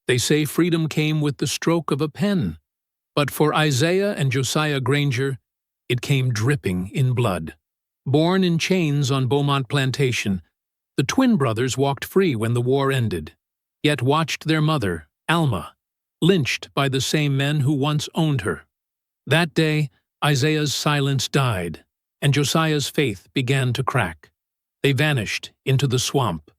They say freedom came with the stroke of a pen, but for Isaiah and Josiah Granger, it came dripping in blood. Born in chains on Beaumont Plantation, the twin brothers walked free when the war ended, yet watched their mother, Alma, lynched by the same men who once owned her. That day, Isaiah's silence died, and Josiah's faith began to crack. They vanished into the swamp.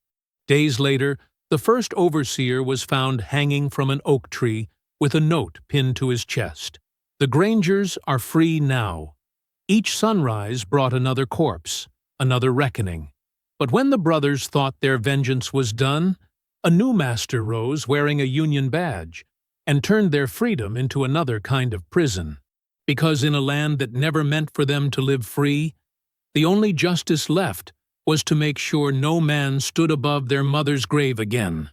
Days later, the first overseer was found hanging from an oak tree with a note pinned to his chest. The Grangers are free now. Each sunrise brought another corpse, another reckoning. But when the brothers thought their vengeance was done, a new master rose wearing a Union badge and turned their freedom into another kind of prison. Because in a land that never meant for them to live free, the only justice left was to make sure no man stood above their mother's grave again.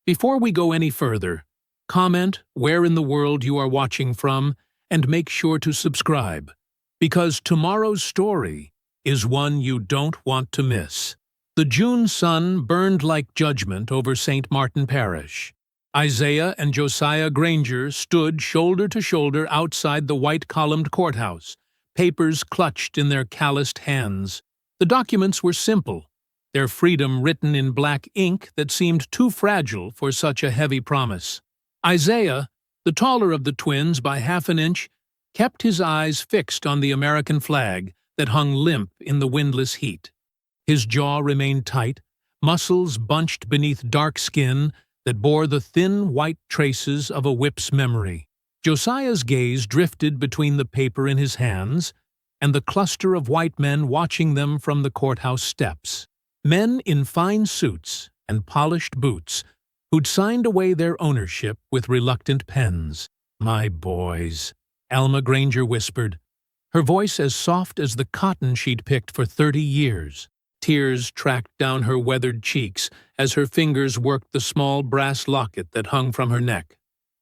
Before we go any further, comment where in the world you are watching from and make sure to subscribe, because tomorrow's story is one you don't want to miss. The June sun burned like judgment over St. Martin Parish. Isaiah and Josiah Granger stood shoulder to shoulder outside the white-columned courthouse, papers clutched in their calloused hands. The documents were simple, their freedom written in black ink that seemed too fragile for such a heavy promise. Isaiah, the taller of the twins by half an inch, kept his eyes fixed on the American flag that hung limp in the windless heat. His jaw remained tight, muscles bunched beneath dark skin that bore the thin white traces of a whip's memory. Josiah's gaze drifted between the paper in his hands and the cluster of white men watching them from the courthouse steps. Men in fine suits and polished boots who'd signed away their ownership with reluctant pens. "My boys," Alma Granger whispered, her voice as soft as the cotton she'd picked for 30 years. Tears tracked down her weathered cheeks as her fingers worked the small brass locket that hung from her neck.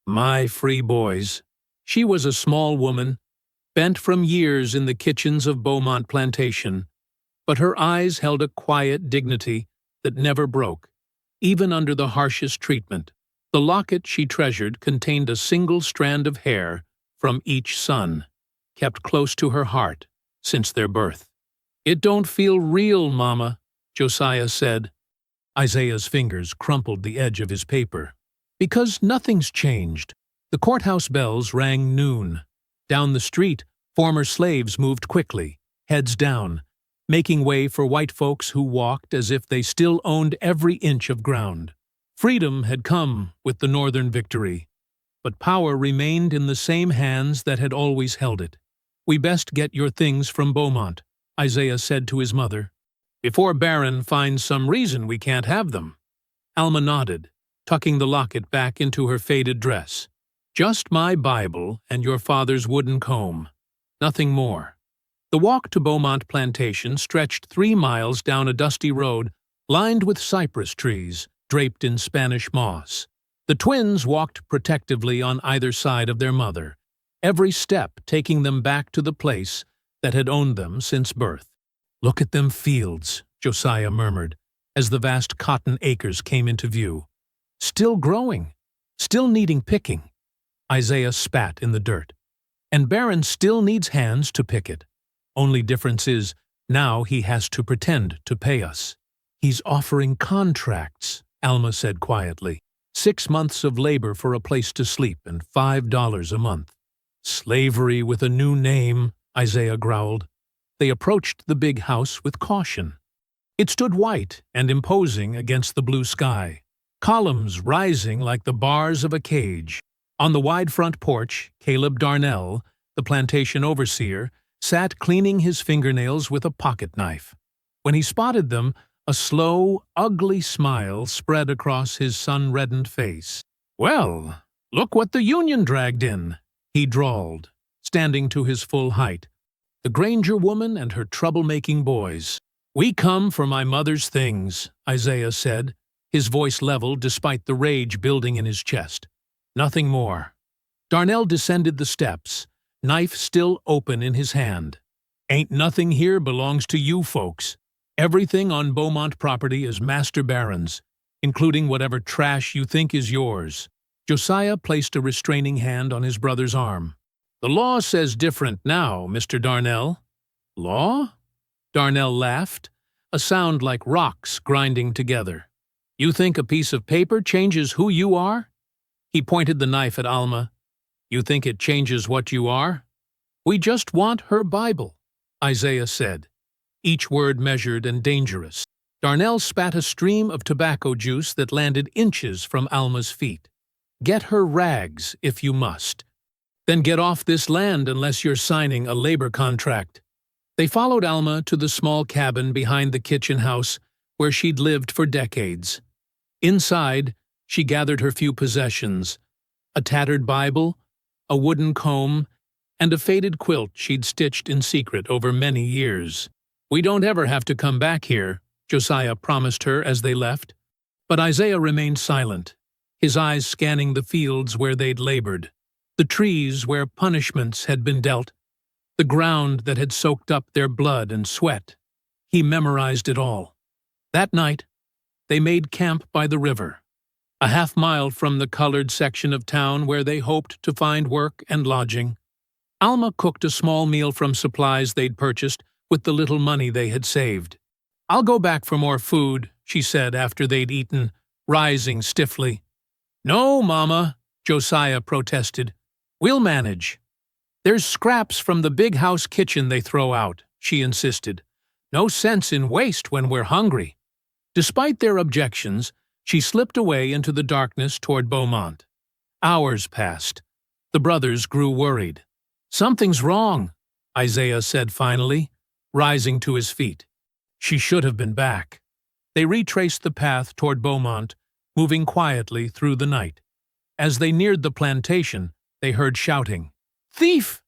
"My free boys." She was a small woman, bent from years in the kitchens of Beaumont Plantation, but her eyes held a quiet dignity that never broke, even under the harshest treatment. The locket she treasured contained a single strand of hair from each son, kept close to her heart since their birth. "It don't feel real, Mama," Josiah said. Isaiah's fingers crumpled the edge of his paper. "Because nothing's changed." The courthouse bells rang noon. Down the street, former slaves moved quickly, heads down, making way for white folks who walked as if they still owned every inch of ground. Freedom had come with the Northern victory, but power remained in the same hands that had always held it. "We best get your things from Beaumont," Isaiah said to his mother, "before Barron finds some reason we can't have them." Alma nodded, tucking the locket back into her faded dress. "Just my Bible and your father's wooden comb. Nothing more." The walk to Beaumont Plantation stretched 3 miles down a dusty road lined with cypress trees, draped in Spanish moss. The twins walked protectively on either side of their mother, every step taking them back to the place that had owned them since birth. "Look at them fields," Josiah murmured, as the vast cotton acres came into view. "Still growing, still needing picking." Isaiah spat in the dirt. "And Barron still needs hands to pick it. Only difference is, now he has to pretend to pay us." "He's offering contracts," Alma said quietly. 6 months of labor for a place to sleep and $5 a month. "Slavery with a new name," Isaiah growled. They approached the big house with caution. It stood white and imposing against the blue sky, columns rising like the bars of a cage. On the wide front porch, Caleb Darnell, the plantation overseer, sat cleaning his fingernails with a pocket knife. When he spotted them, a slow, ugly smile spread across his sun-reddened face. "Well, look what the Union dragged in," he drawled, standing to his full height. "The Granger woman and her troublemaking boys." "We come for my mother's things," Isaiah said, his voice level despite the rage building in his chest. "Nothing more." Darnell descended the steps, knife still open in his hand. "Ain't nothing here belongs to you folks. Everything on Beaumont property is Master Barron's, including whatever trash you think is yours." Josiah placed a restraining hand on his brother's arm. "The law says different now, Mr. Darnell." "Law?" Darnell laughed, a sound like rocks grinding together. "You think a piece of paper changes who you are?" He pointed the knife at Alma. "You think it changes what you are?" "We just want her Bible," Isaiah said, each word measured and dangerous. Darnell spat a stream of tobacco juice that landed inches from Alma's feet. "Get her rags, if you must. Then get off this land unless you're signing a labor contract." They followed Alma to the small cabin behind the kitchen house where she'd lived for decades. Inside, she gathered her few possessions: a tattered Bible, a wooden comb, and a faded quilt she'd stitched in secret over many years. "We don't ever have to come back here," Josiah promised her as they left. But Isaiah remained silent, his eyes scanning the fields where they'd labored, the trees where punishments had been dealt, the ground that had soaked up their blood and sweat. He memorized it all. That night, they made camp by the river, a half-mile from the colored section of town where they hoped to find work and lodging. Alma cooked a small meal from supplies they'd purchased with the little money they had saved. "I'll go back for more food," she said after they'd eaten, rising stiffly. "No, Mama," Josiah protested. "We'll manage." "There's scraps from the big house kitchen they throw out," she insisted. "No sense in waste when we're hungry." Despite their objections, she slipped away into the darkness toward Beaumont. Hours passed. The brothers grew worried. "Something's wrong," Isaiah said finally, rising to his feet. She should have been back. They retraced the path toward Beaumont, moving quietly through the night. As they neared the plantation, they heard shouting. "Thief!"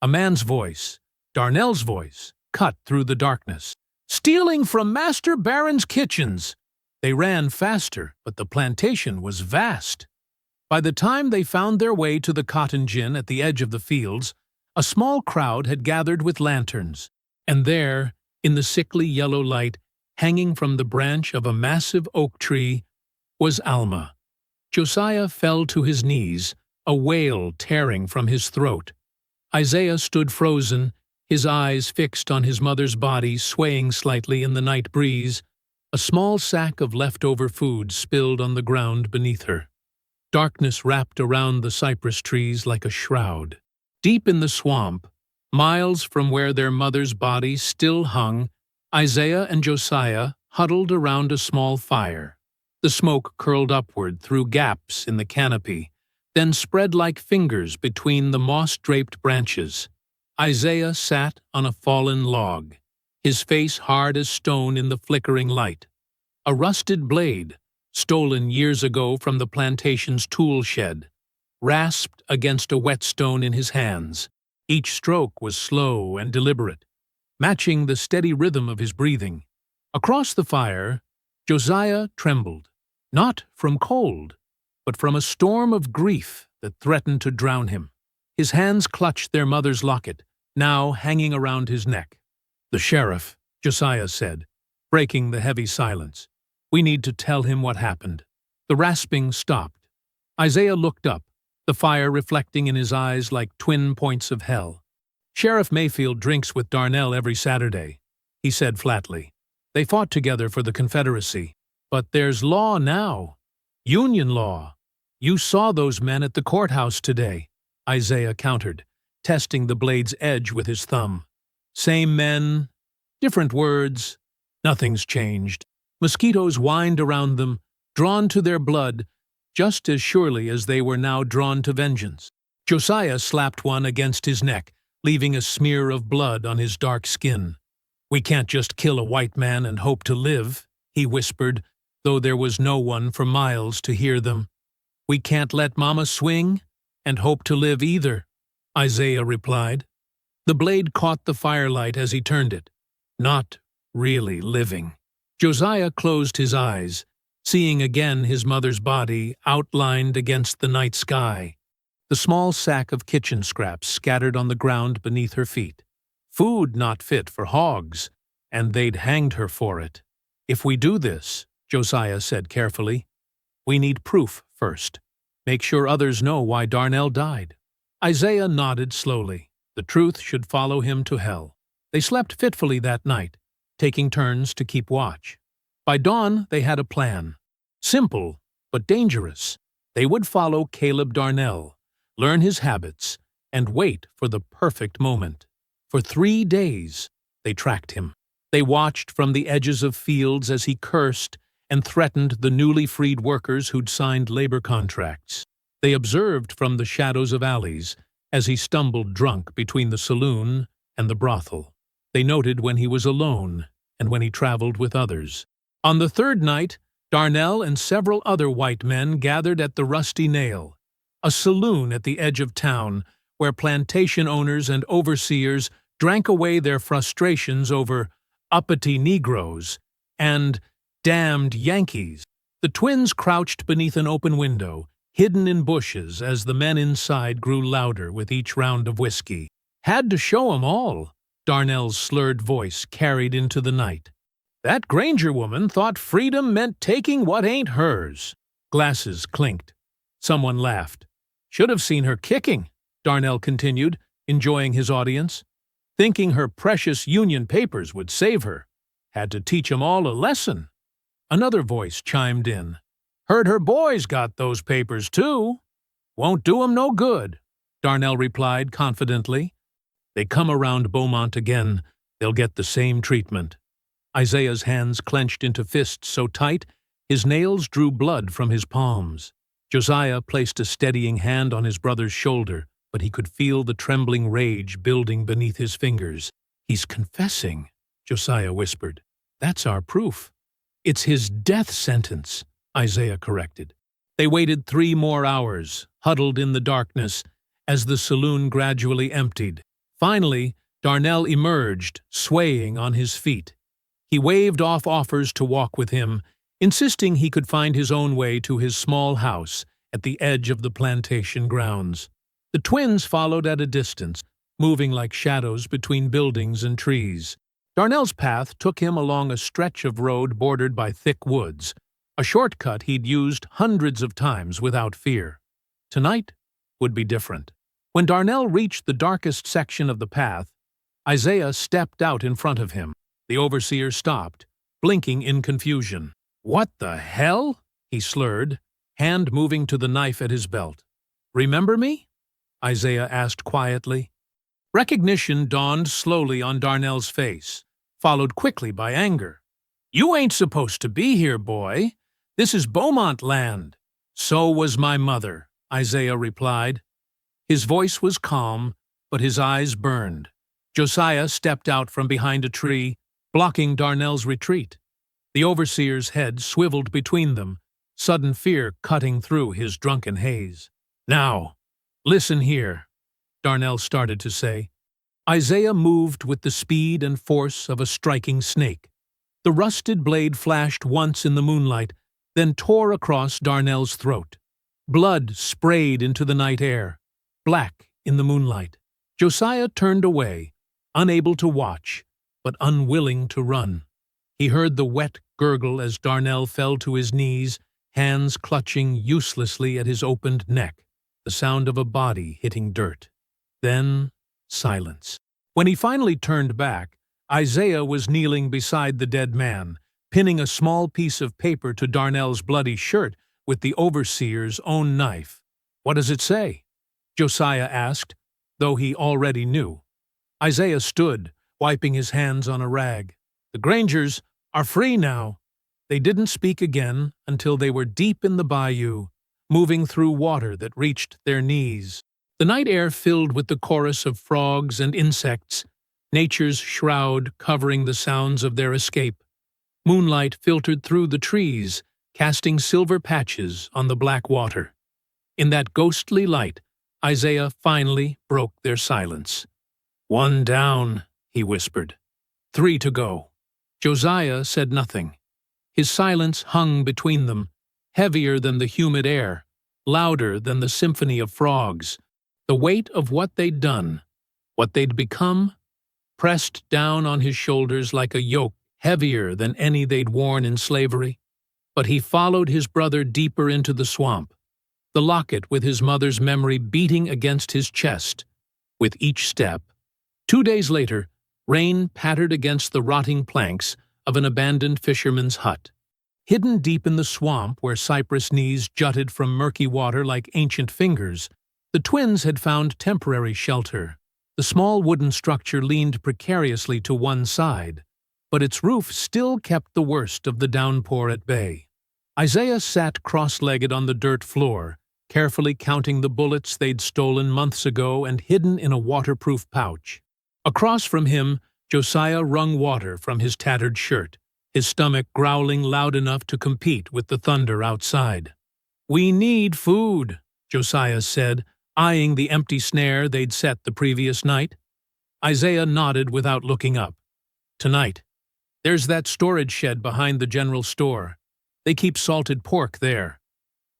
A man's voice, Darnell's voice, cut through the darkness. "Stealing from Master Barron's kitchens!" They ran faster, but the plantation was vast. By the time they found their way to the cotton gin at the edge of the fields, a small crowd had gathered with lanterns, and there, in the sickly yellow light, hanging from the branch of a massive oak tree, was Alma. Josiah fell to his knees, a wail tearing from his throat. Isaiah stood frozen, his eyes fixed on his mother's body swaying slightly in the night breeze, a small sack of leftover food spilled on the ground beneath her. Darkness wrapped around the cypress trees like a shroud. Deep in the swamp, miles from where their mother's body still hung, Isaiah and Josiah huddled around a small fire. The smoke curled upward through gaps in the canopy, then spread like fingers between the moss-draped branches. Isaiah sat on a fallen log, his face hard as stone in the flickering light. A rusted blade, stolen years ago from the plantation's tool shed, rasped against a whetstone in his hands. Each stroke was slow and deliberate, matching the steady rhythm of his breathing. Across the fire, Josiah trembled, not from cold, but from a storm of grief that threatened to drown him. His hands clutched their mother's locket, now hanging around his neck. "The sheriff," Josiah said, breaking the heavy silence. "We need to tell him what happened." The rasping stopped. Isaiah looked up, the fire reflecting in his eyes like twin points of hell. "Sheriff Mayfield drinks with Darnell every Saturday," he said flatly. "They fought together for the Confederacy. But there's law now. Union law. You saw those men at the courthouse today," Isaiah countered, testing the blade's edge with his thumb. "Same men, different words. Nothing's changed. Mosquitoes whined around them, drawn to their blood, just as surely as they were now drawn to vengeance." Josiah slapped one against his neck, leaving a smear of blood on his dark skin. "We can't just kill a white man and hope to live," he whispered, though there was no one for miles to hear them. "We can't let Mama swing and hope to live either," Isaiah replied. The blade caught the firelight as he turned it. Not really living. Josiah closed his eyes, seeing again his mother's body outlined against the night sky, the small sack of kitchen scraps scattered on the ground beneath her feet. Food not fit for hogs, and they'd hanged her for it. "If we do this," Josiah said carefully, "we need proof first. Make sure others know why Darnell died." Isaiah nodded slowly. The truth should follow him to hell. They slept fitfully that night, taking turns to keep watch. By dawn, they had a plan. Simple, but dangerous. They would follow Caleb Darnell, learn his habits, and wait for the perfect moment. For 3 days, they tracked him. They watched from the edges of fields as he cursed and threatened the newly freed workers who'd signed labor contracts. They observed from the shadows of alleys as he stumbled drunk between the saloon and the brothel. They noted when he was alone and when he traveled with others. On the third night, Darnell and several other white men gathered at the Rusty Nail, a saloon at the edge of town where plantation owners and overseers drank away their frustrations over uppity Negroes and damned Yankees. The twins crouched beneath an open window, hidden in bushes as the men inside grew louder with each round of whiskey. "Had to show 'em all," Darnell's slurred voice carried into the night. "That Granger woman thought freedom meant taking what ain't hers." Glasses clinked. Someone laughed. "Should have seen her kicking," Darnell continued, enjoying his audience. "Thinking her precious Union papers would save her. Had to teach 'em all a lesson." Another voice chimed in. "Heard her boys got those papers, too." "Won't do 'em no good," Darnell replied confidently. "They come around Beaumont again, they'll get the same treatment." Isaiah's hands clenched into fists so tight, his nails drew blood from his palms. Josiah placed a steadying hand on his brother's shoulder, but he could feel the trembling rage building beneath his fingers. "He's confessing," Josiah whispered. "That's our proof." "It's his death sentence," Isaiah corrected. They waited 3 more hours, huddled in the darkness, as the saloon gradually emptied. Finally, Darnell emerged, swaying on his feet. He waved off offers to walk with him, insisting he could find his own way to his small house at the edge of the plantation grounds. The twins followed at a distance, moving like shadows between buildings and trees. Darnell's path took him along a stretch of road bordered by thick woods, a shortcut he'd used hundreds of times without fear. Tonight would be different. When Darnell reached the darkest section of the path, Isaiah stepped out in front of him. The overseer stopped, blinking in confusion. "What the hell?" he slurred, hand moving to the knife at his belt. "Remember me?" Isaiah asked quietly. Recognition dawned slowly on Darnell's face, followed quickly by anger. "You ain't supposed to be here, boy. This is Beaumont land." "So was my mother," Isaiah replied. His voice was calm, but his eyes burned. Josiah stepped out from behind a tree, blocking Darnell's retreat. The overseer's head swiveled between them, sudden fear cutting through his drunken haze. "Now, listen here," Darnell started to say. Isaiah moved with the speed and force of a striking snake. The rusted blade flashed once in the moonlight, then tore across Darnell's throat. Blood sprayed into the night air, black in the moonlight. Josiah turned away, unable to watch, but unwilling to run. He heard the wet gurgle as Darnell fell to his knees, hands clutching uselessly at his opened neck, the sound of a body hitting dirt. Then silence. When he finally turned back, Isaiah was kneeling beside the dead man, pinning a small piece of paper to Darnell's bloody shirt with the overseer's own knife. "What does it say?" Josiah asked, though he already knew. Isaiah stood, wiping his hands on a rag. "The Grangers are free now." They didn't speak again until they were deep in the bayou, moving through water that reached their knees. The night air filled with the chorus of frogs and insects, nature's shroud covering the sounds of their escape. Moonlight filtered through the trees, casting silver patches on the black water. In that ghostly light, Isaiah finally broke their silence. "One down," he whispered. 3 to go. Josiah said nothing. His silence hung between them, heavier than the humid air, louder than the symphony of frogs. The weight of what they'd done, what they'd become, pressed down on his shoulders like a yoke heavier than any they'd worn in slavery. But he followed his brother deeper into the swamp, the locket with his mother's memory beating against his chest with each step. 2 days later, rain pattered against the rotting planks of an abandoned fisherman's hut. Hidden deep in the swamp where cypress knees jutted from murky water like ancient fingers, the twins had found temporary shelter. The small wooden structure leaned precariously to one side, but its roof still kept the worst of the downpour at bay. Isaiah sat cross-legged on the dirt floor, carefully counting the bullets they'd stolen months ago and hidden in a waterproof pouch. Across from him, Josiah wrung water from his tattered shirt, his stomach growling loud enough to compete with the thunder outside. "We need food," Josiah said, eyeing the empty snare they'd set the previous night. Isaiah nodded without looking up. "Tonight. There's that storage shed behind the general store. They keep salted pork there.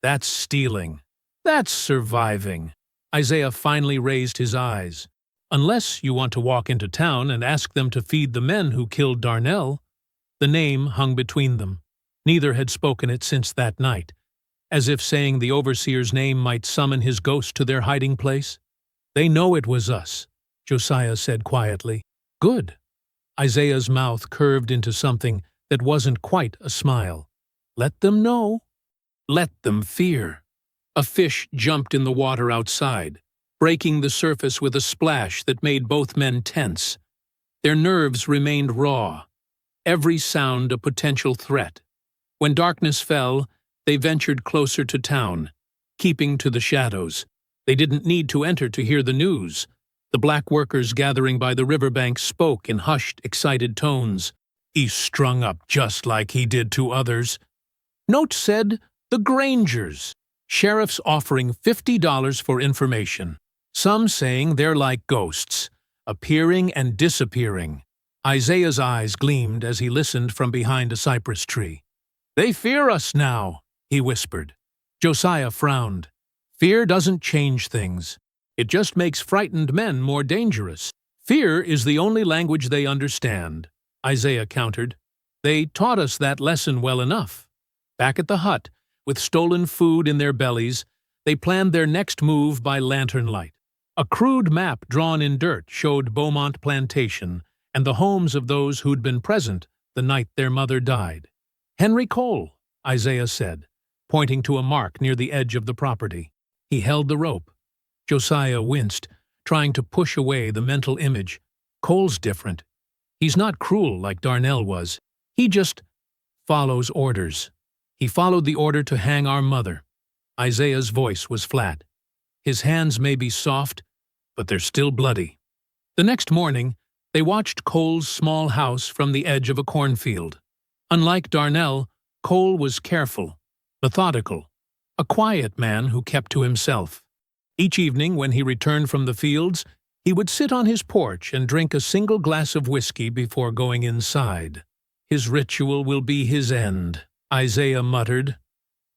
That's stealing. That's surviving." Isaiah finally raised his eyes. "Unless you want to walk into town and ask them to feed the men who killed Darnell." The name hung between them. Neither had spoken it since that night, as if saying the overseer's name might summon his ghost to their hiding place. "They know it was us," Josiah said quietly. "Good." Isaiah's mouth curved into something that wasn't quite a smile. "Let them know. Let them fear." A fish jumped in the water outside, breaking the surface with a splash that made both men tense. Their nerves remained raw, every sound a potential threat. When darkness fell, they ventured closer to town, keeping to the shadows. They didn't need to enter to hear the news. The black workers gathering by the riverbank spoke in hushed, excited tones. "He's strung up just like he did to others." Note said, "The Grangers." Sheriffs offering $50 for information. Some saying they're like ghosts, appearing and disappearing. Isaiah's eyes gleamed as he listened from behind a cypress tree. "They fear us now," he whispered. Josiah frowned. "Fear doesn't change things. It just makes frightened men more dangerous." "Fear is the only language they understand," Isaiah countered. "They taught us that lesson well enough." Back at the hut, with stolen food in their bellies, they planned their next move by lantern light. A crude map drawn in dirt showed Beaumont Plantation and the homes of those who'd been present the night their mother died. "Henry Cole," Isaiah said, pointing to a mark near the edge of the property. He held the rope. Josiah winced, trying to push away the mental image. "Cole's different. He's not cruel like Darnell was. He just follows orders. He followed the order to hang our mother." Isaiah's voice was flat. "His hands may be soft, but they're still bloody." The next morning, they watched Cole's small house from the edge of a cornfield. Unlike Darnell, Cole was careful, methodical, a quiet man who kept to himself. Each evening when he returned from the fields, he would sit on his porch and drink a single glass of whiskey before going inside. "His ritual will be his end," Isaiah muttered.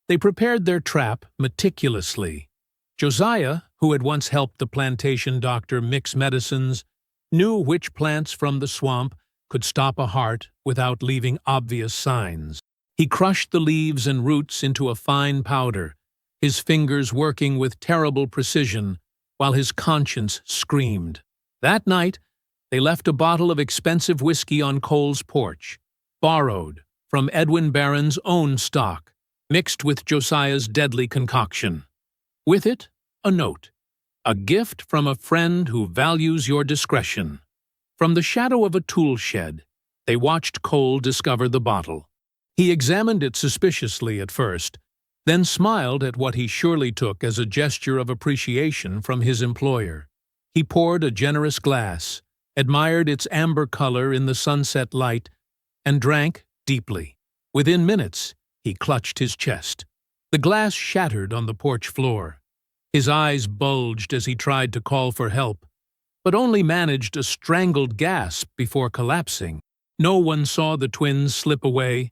They prepared their trap meticulously. Josiah, who had once helped the plantation doctor mix medicines, knew which plants from the swamp could stop a heart without leaving obvious signs. He crushed the leaves and roots into a fine powder, his fingers working with terrible precision while his conscience screamed. That night, they left a bottle of expensive whiskey on Cole's porch, borrowed from Edwin Barron's own stock, mixed with Josiah's deadly concoction. With it, a note. "A gift from a friend who values your discretion." From the shadow of a tool shed, they watched Cole discover the bottle. He examined it suspiciously at first, then smiled at what he surely took as a gesture of appreciation from his employer. He poured a generous glass, admired its amber color in the sunset light, and drank deeply. Within minutes, he clutched his chest. The glass shattered on the porch floor. His eyes bulged as he tried to call for help, but only managed a strangled gasp before collapsing. No one saw the twins slip away,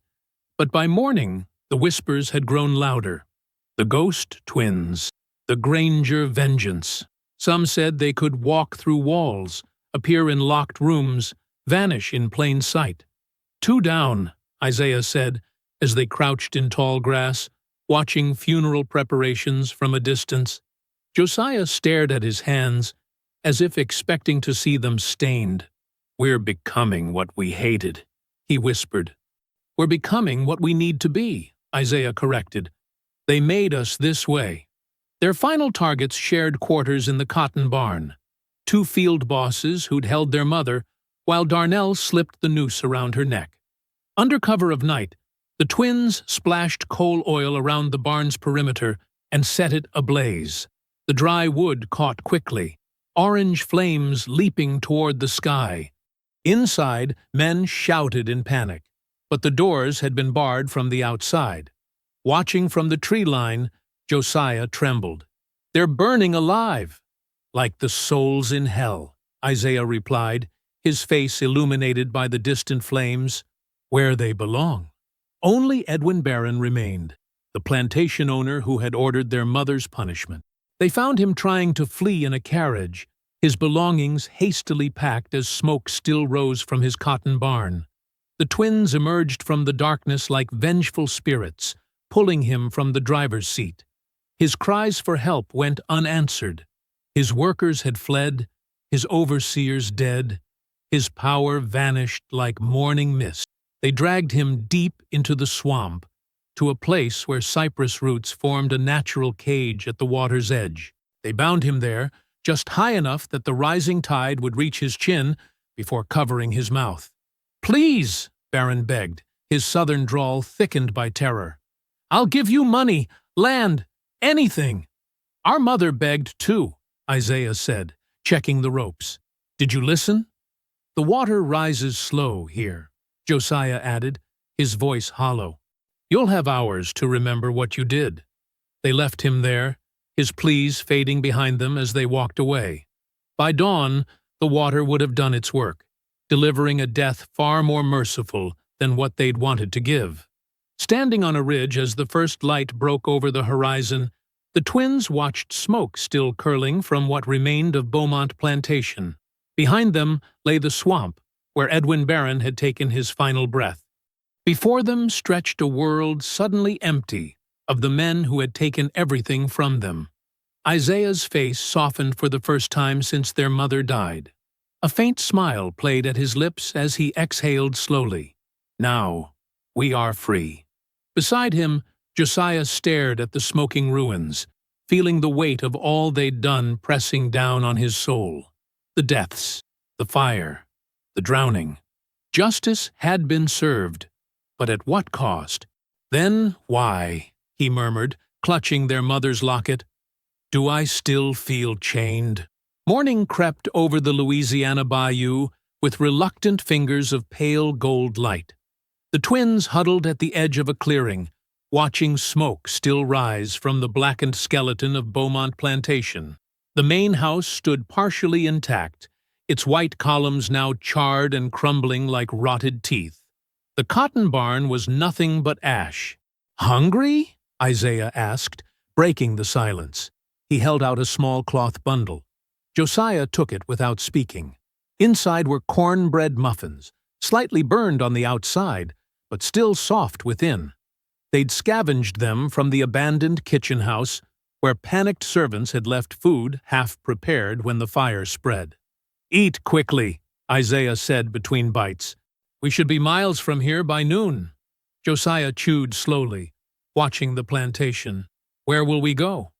but by morning the whispers had grown louder. The Ghost Twins, the Granger Vengeance. Some said they could walk through walls, appear in locked rooms, vanish in plain sight. "Two down," Isaiah said, as they crouched in tall grass. watching funeral preparations from a distance. Josiah stared at his hands, as if expecting to see them stained. "We're becoming what we hated," he whispered. "We're becoming what we need to be," Isaiah corrected. "They made us this way." Their final targets shared quarters in the cotton barn. Two field bosses who'd held their mother, while Darnell slipped the noose around her neck. Under cover of night, the twins splashed coal oil around the barn's perimeter and set it ablaze. The dry wood caught quickly, orange flames leaping toward the sky. Inside, men shouted in panic, but the doors had been barred from the outside. Watching from the tree line, Josiah trembled. "They're burning alive!" "Like the souls in hell," Isaiah replied, his face illuminated by the distant flames. "Where they belong." Only Edwin Barron remained, the plantation owner who had ordered their mother's punishment. They found him trying to flee in a carriage, his belongings hastily packed as smoke still rose from his cotton barn. The twins emerged from the darkness like vengeful spirits, pulling him from the driver's seat. His cries for help went unanswered. His workers had fled, his overseers dead, his power vanished like morning mist. They dragged him deep into the swamp, to a place where cypress roots formed a natural cage at the water's edge. They bound him there, just high enough that the rising tide would reach his chin before covering his mouth. "Please," Barron begged, his southern drawl thickened by terror. "I'll give you money, land, anything." "Our mother begged too," Isaiah said, checking the ropes. "Did you listen?" "The water rises slow here," Josiah added, his voice hollow. "You'll have hours to remember what you did." They left him there, his pleas fading behind them as they walked away. By dawn, the water would have done its work, delivering a death far more merciful than what they'd wanted to give. Standing on a ridge as the first light broke over the horizon, the twins watched smoke still curling from what remained of Beaumont Plantation. Behind them lay the swamp, where Edwin Barron had taken his final breath. Before them stretched a world suddenly empty of the men who had taken everything from them. Isaiah's face softened for the first time since their mother died. A faint smile played at his lips as he exhaled slowly. "Now, we are free." Beside him, Josiah stared at the smoking ruins, feeling the weight of all they'd done pressing down on his soul. The deaths, the fire, the drowning. Justice had been served, but at what cost? "Then why?" he murmured, clutching their mother's locket. "Do I still feel chained?" Morning crept over the Louisiana bayou with reluctant fingers of pale gold light. The twins huddled at the edge of a clearing, watching smoke still rise from the blackened skeleton of Beaumont Plantation. The main house stood partially intact, its white columns now charred and crumbling like rotted teeth. The cotton barn was nothing but ash. "Hungry?" Isaiah asked, breaking the silence. He held out a small cloth bundle. Josiah took it without speaking. Inside were cornbread muffins, slightly burned on the outside, but still soft within. They'd scavenged them from the abandoned kitchen house, where panicked servants had left food half-prepared when the fire spread. "Eat quickly," Isaiah said between bites. "We should be miles from here by noon." Josiah chewed slowly, watching the plantation. "Where will we go?"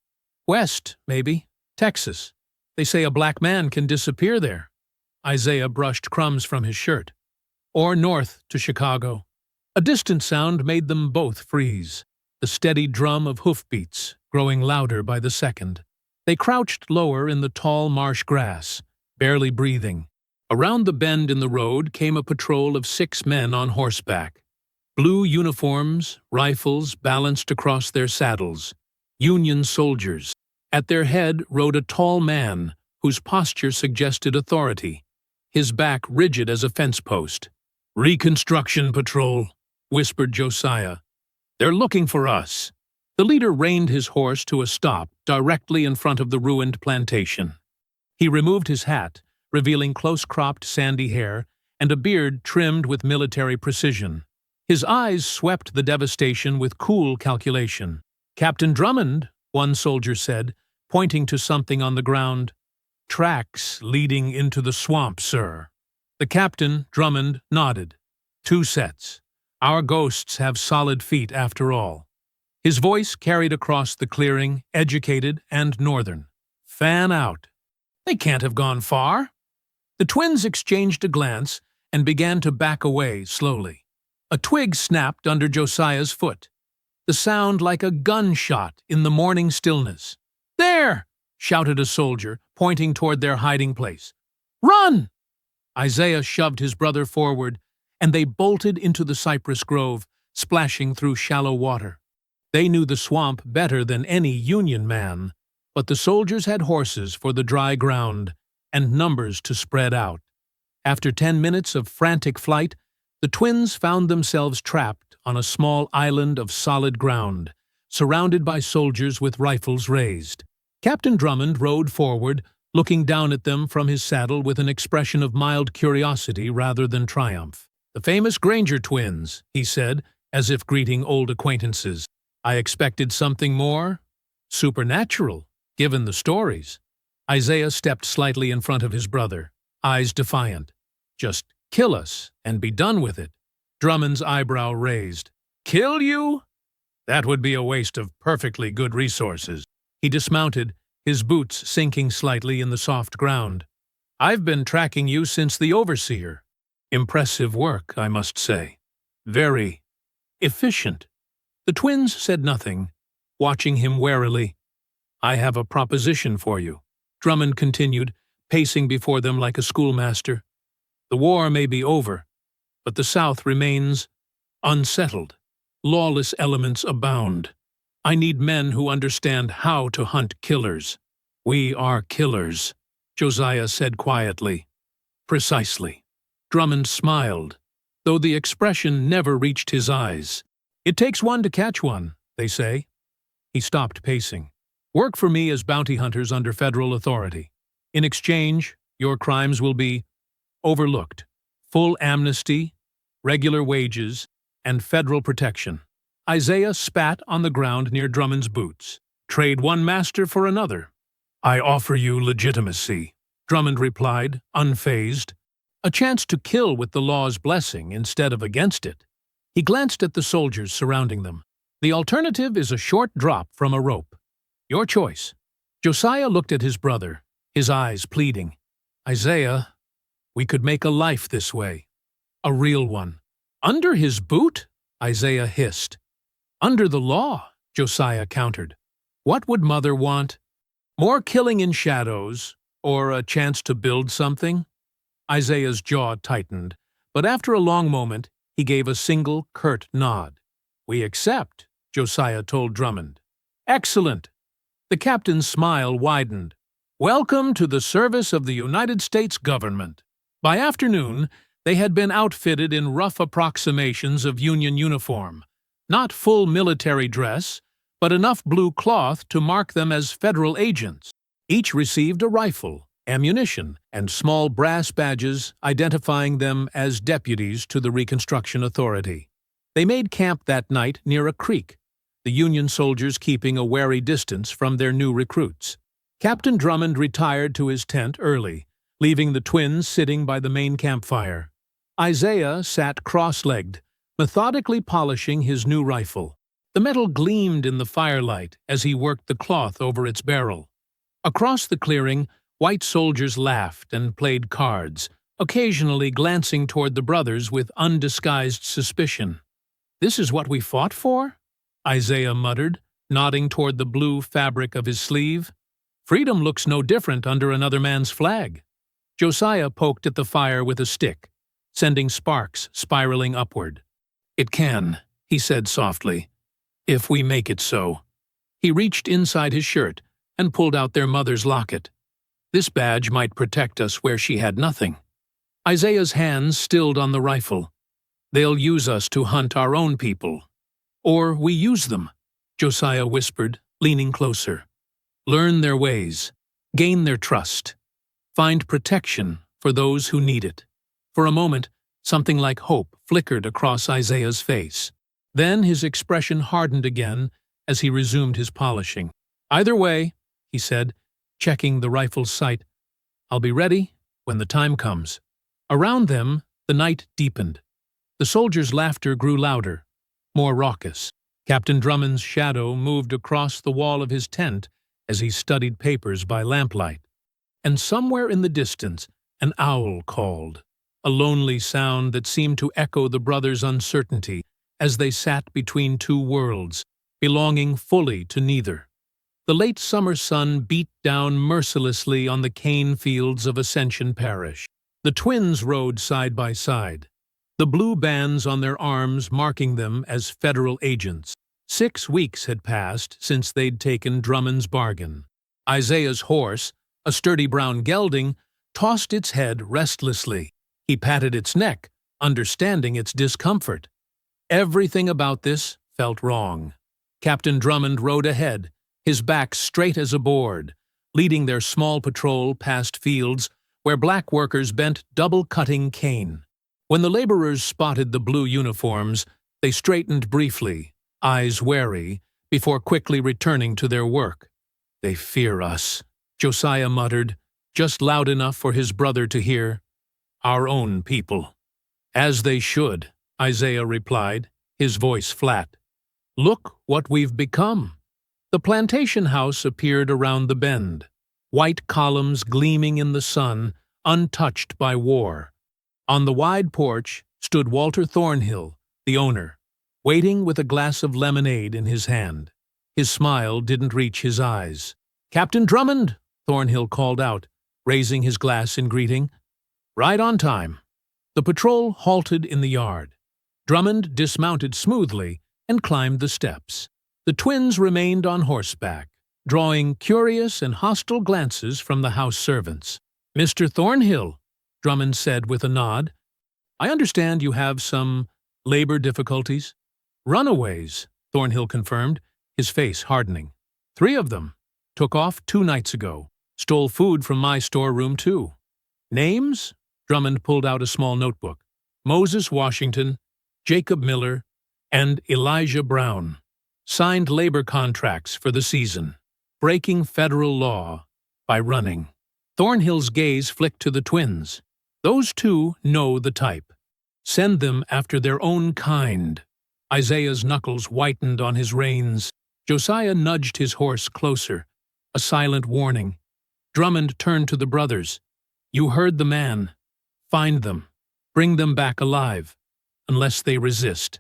"West, maybe. Texas. They say a black man can disappear there." Isaiah brushed crumbs from his shirt. "Or north to Chicago." A distant sound made them both freeze, the steady drum of hoofbeats, growing louder by the second. They crouched lower in the tall marsh grass, barely breathing. Around the bend in the road came a patrol of 6 men on horseback. Blue uniforms, rifles balanced across their saddles. Union soldiers. At their head rode a tall man whose posture suggested authority, his back rigid as a fence post. "Reconstruction Patrol," whispered Josiah. "They're looking for us." The leader reined his horse to a stop directly in front of the ruined plantation. He removed his hat, revealing close-cropped sandy hair and a beard trimmed with military precision. His eyes swept the devastation with cool calculation. "Captain Drummond," one soldier said, pointing to something on the ground. "Tracks leading into the swamp, sir." The captain, Drummond, nodded. "Two sets. Our ghosts have solid feet after all." His voice carried across the clearing, educated and northern. "Fan out. They can't have gone far." The twins exchanged a glance and began to back away slowly. A twig snapped under Josiah's foot, the sound like a gunshot in the morning stillness. "There!" shouted a soldier, pointing toward their hiding place. "Run!" Isaiah shoved his brother forward, and they bolted into the cypress grove, splashing through shallow water. They knew the swamp better than any Union man, but the soldiers had horses for the dry ground and numbers to spread out. After 10 minutes of frantic flight, the twins found themselves trapped on a small island of solid ground, surrounded by soldiers with rifles raised. Captain Drummond rode forward, looking down at them from his saddle with an expression of mild curiosity rather than triumph. "The famous Granger twins," he said, as if greeting old acquaintances. "I expected something more supernatural, given the stories." Isaiah stepped slightly in front of his brother, eyes defiant. "Just kill us and be done with it." Drummond's eyebrow raised. "Kill you? That would be a waste of perfectly good resources." He dismounted, his boots sinking slightly in the soft ground. "I've been tracking you since the Overseer. Impressive work, I must say. Very efficient." The twins said nothing, watching him warily. "I have a proposition for you," Drummond continued, pacing before them like a schoolmaster. "The war may be over, but the South remains unsettled. Lawless elements abound. I need men who understand how to hunt killers." "We are killers," Josiah said quietly. "Precisely." Drummond smiled, though the expression never reached his eyes. "It takes one to catch one, they say." He stopped pacing. "Work for me as bounty hunters under federal authority. In exchange, your crimes will be overlooked. Full amnesty, regular wages, and federal protection." Isaiah spat on the ground near Drummond's boots. "Trade one master for another." "I offer you legitimacy," Drummond replied, unfazed. "A chance to kill with the law's blessing instead of against it." He glanced at the soldiers surrounding them. "The alternative is a short drop from a rope. Your choice." Josiah looked at his brother, his eyes pleading. "Isaiah, we could make a life this way. A real one." "Under his boot?" Isaiah hissed. "Under the law," Josiah countered. "What would Mother want? More killing in shadows, or a chance to build something?" Isaiah's jaw tightened, but after a long moment, he gave a single, curt nod. "We accept," Josiah told Drummond. "Excellent." The captain's smile widened. "Welcome to the service of the United States government." By afternoon, they had been outfitted in rough approximations of Union uniform. Not full military dress, but enough blue cloth to mark them as federal agents. Each received a rifle, ammunition, and small brass badges identifying them as deputies to the Reconstruction Authority. They made camp that night near a creek, the Union soldiers keeping a wary distance from their new recruits. Captain Drummond retired to his tent early, leaving the twins sitting by the main campfire. Isaiah sat cross-legged, methodically polishing his new rifle. The metal gleamed in the firelight as he worked the cloth over its barrel. Across the clearing, white soldiers laughed and played cards, occasionally glancing toward the brothers with undisguised suspicion. "This is what we fought for?" Isaiah muttered, nodding toward the blue fabric of his sleeve. "Freedom looks no different under another man's flag." Josiah poked at the fire with a stick, sending sparks spiraling upward. "It can," he said softly, "if we make it so." He reached inside his shirt and pulled out their mother's locket. "This badge might protect us where she had nothing." Isaiah's hands stilled on the rifle. "They'll use us to hunt our own people. Or we use them," Josiah whispered, leaning closer. "Learn their ways, gain their trust, find protection for those who need it." For a moment, something like hope flickered across Isaiah's face. Then his expression hardened again as he resumed his polishing. "Either way," he said, checking the rifle's sight, "I'll be ready when the time comes." Around them, the night deepened. The soldiers' laughter grew louder, more raucous. Captain Drummond's shadow moved across the wall of his tent as he studied papers by lamplight. And somewhere in the distance, an owl called, a lonely sound that seemed to echo the brothers' uncertainty as they sat between two worlds, belonging fully to neither. The late summer sun beat down mercilessly on the cane fields of Ascension Parish. The twins rode side by side, the blue bands on their arms marking them as federal agents. 6 weeks had passed since they'd taken Drummond's bargain. Isaiah's horse, a sturdy brown gelding, tossed its head restlessly. He patted its neck, understanding its discomfort. Everything about this felt wrong. Captain Drummond rode ahead, his back straight as a board, leading their small patrol past fields where black workers bent double-cutting cane. When the laborers spotted the blue uniforms, they straightened briefly, eyes wary, before quickly returning to their work. "They fear us," Josiah muttered, just loud enough for his brother to hear. "Our own people." "As they should," Isaiah replied, his voice flat. "Look what we've become." The plantation house appeared around the bend, white columns gleaming in the sun, untouched by war. On the wide porch stood Walter Thornhill, the owner, waiting with a glass of lemonade in his hand. His smile didn't reach his eyes. "Captain Drummond," Thornhill called out, raising his glass in greeting. "Right on time." The patrol halted in the yard. Drummond dismounted smoothly and climbed the steps. The twins remained on horseback, drawing curious and hostile glances from the house servants. "Mr. Thornhill," Drummond said with a nod, "I understand you have some labor difficulties." "Runaways," Thornhill confirmed, his face hardening. "3 of them. Took off 2 nights ago. Stole food from my storeroom, too." "Names?" Drummond pulled out a small notebook. "Moses Washington, Jacob Miller, and Elijah Brown. Signed labor contracts for the season. Breaking federal law by running." Thornhill's gaze flicked to the twins. "Those 2 know the type. Send them after their own kind." Isaiah's knuckles whitened on his reins. Josiah nudged his horse closer, a silent warning. Drummond turned to the brothers. "You heard the man. Find them. Bring them back alive, unless they resist."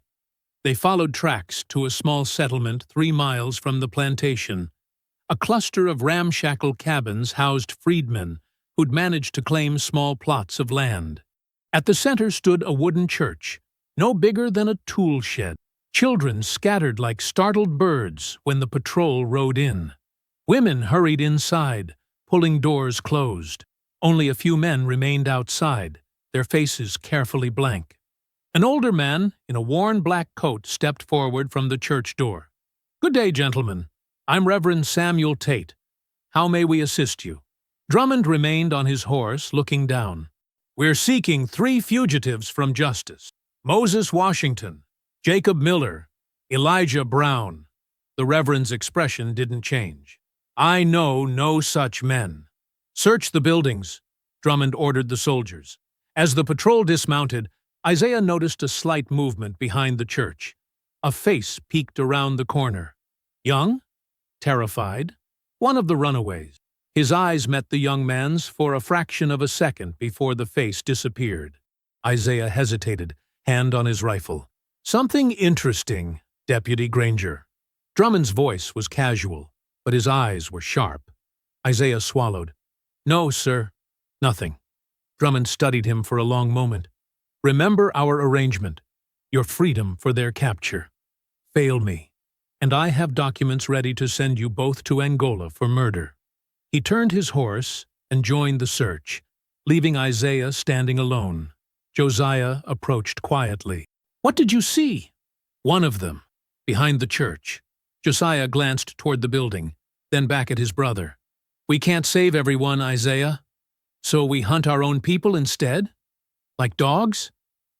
They followed tracks to a small settlement 3 miles from the plantation. A cluster of ramshackle cabins housed freedmen who'd managed to claim small plots of land. At the center stood a wooden church, no bigger than a tool shed. Children scattered like startled birds when the patrol rode in. Women hurried inside, pulling doors closed. Only a few men remained outside, their faces carefully blank. An older man in a worn black coat stepped forward from the church door. "Good day, gentlemen. I'm Reverend Samuel Tate. How may we assist you?" Drummond remained on his horse, looking down. "We're seeking 3 fugitives from justice. Moses Washington, Jacob Miller, Elijah Brown." The Reverend's expression didn't change. "I know no such men." "Search the buildings," Drummond ordered the soldiers. As the patrol dismounted, Isaiah noticed a slight movement behind the church. A face peeked around the corner. Young? Terrified? One of the runaways. His eyes met the young man's for a fraction of a second before the face disappeared. Isaiah hesitated, hand on his rifle. "Something interesting, Deputy Granger." Drummond's voice was casual, but his eyes were sharp. Isaiah swallowed. "No, sir. Nothing." Drummond studied him for a long moment. "Remember our arrangement. Your freedom for their capture. Fail me, and I have documents ready to send you both to Angola for murder." He turned his horse and joined the search, leaving Isaiah standing alone. Josiah approached quietly. "What did you see?" "One of them, behind the church." Josiah glanced toward the building, then back at his brother. "We can't save everyone, Isaiah. So we hunt our own people instead? Like dogs?"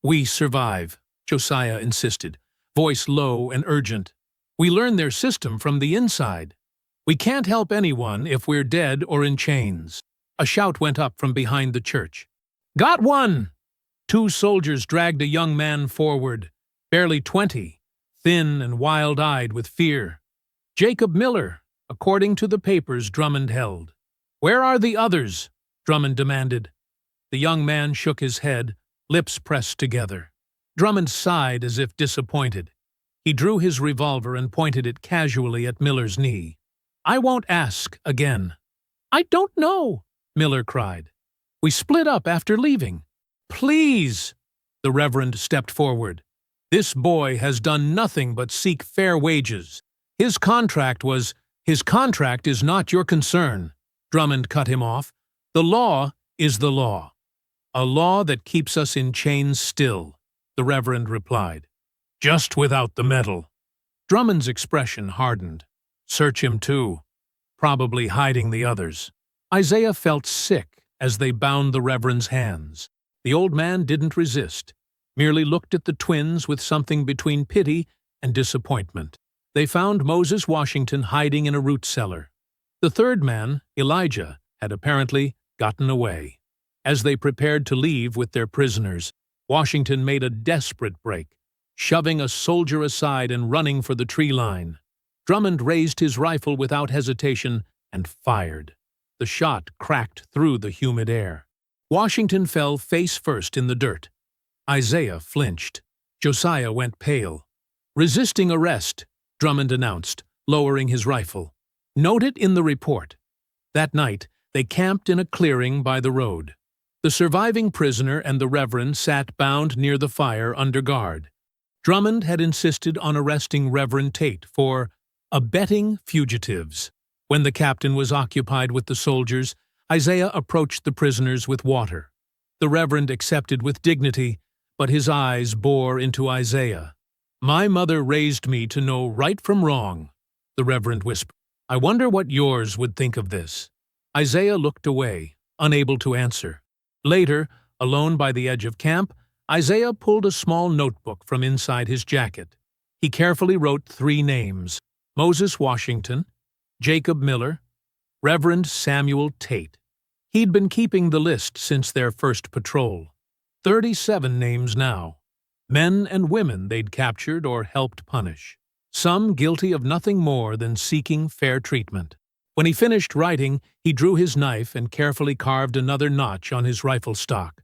"We survive," Josiah insisted, voice low and urgent. We learn their system from the inside. We can't help anyone if we're dead or in chains. A shout went up from behind the church. Got one! 2 soldiers dragged a young man forward, barely 20, thin and wild-eyed with fear. Jacob Miller, according to the papers Drummond held. Where are the others? Drummond demanded. The young man shook his head, lips pressed together. Drummond sighed as if disappointed. He drew his revolver and pointed it casually at Miller's knee. I won't ask again. I don't know, Miller cried. We split up after leaving. Please! The Reverend stepped forward. This boy has done nothing but seek fair wages. His contract is not your concern. Drummond cut him off. The law is the law. A law that keeps us in chains still, the Reverend replied. Just without the medal. Drummond's expression hardened. Search him too. Probably hiding the others. Isaiah felt sick as they bound the Reverend's hands. The old man didn't resist, merely looked at the twins with something between pity and disappointment. They found Moses Washington hiding in a root cellar. The third man, Elijah, had apparently gotten away. As they prepared to leave with their prisoners, Washington made a desperate break, shoving a soldier aside and running for the tree line. Drummond raised his rifle without hesitation and fired. The shot cracked through the humid air. Washington fell face first in the dirt. Isaiah flinched. Josiah went pale. Resisting arrest, Drummond announced, lowering his rifle. Note it in the report. That night, they camped in a clearing by the road. The surviving prisoner and the Reverend sat bound near the fire under guard. Drummond had insisted on arresting Reverend Tate for abetting fugitives. When the captain was occupied with the soldiers, Isaiah approached the prisoners with water. The Reverend accepted with dignity, but his eyes bore into Isaiah. My mother raised me to know right from wrong, the Reverend whispered. I wonder what yours would think of this. Isaiah looked away, unable to answer. Later, alone by the edge of camp, Isaiah pulled a small notebook from inside his jacket. He carefully wrote 3 names: Moses Washington, Jacob Miller, Reverend Samuel Tate. He'd been keeping the list since their first patrol. 37 names now. Men and women they'd captured or helped punish. Some guilty of nothing more than seeking fair treatment. When he finished writing, he drew his knife and carefully carved another notch on his rifle stock.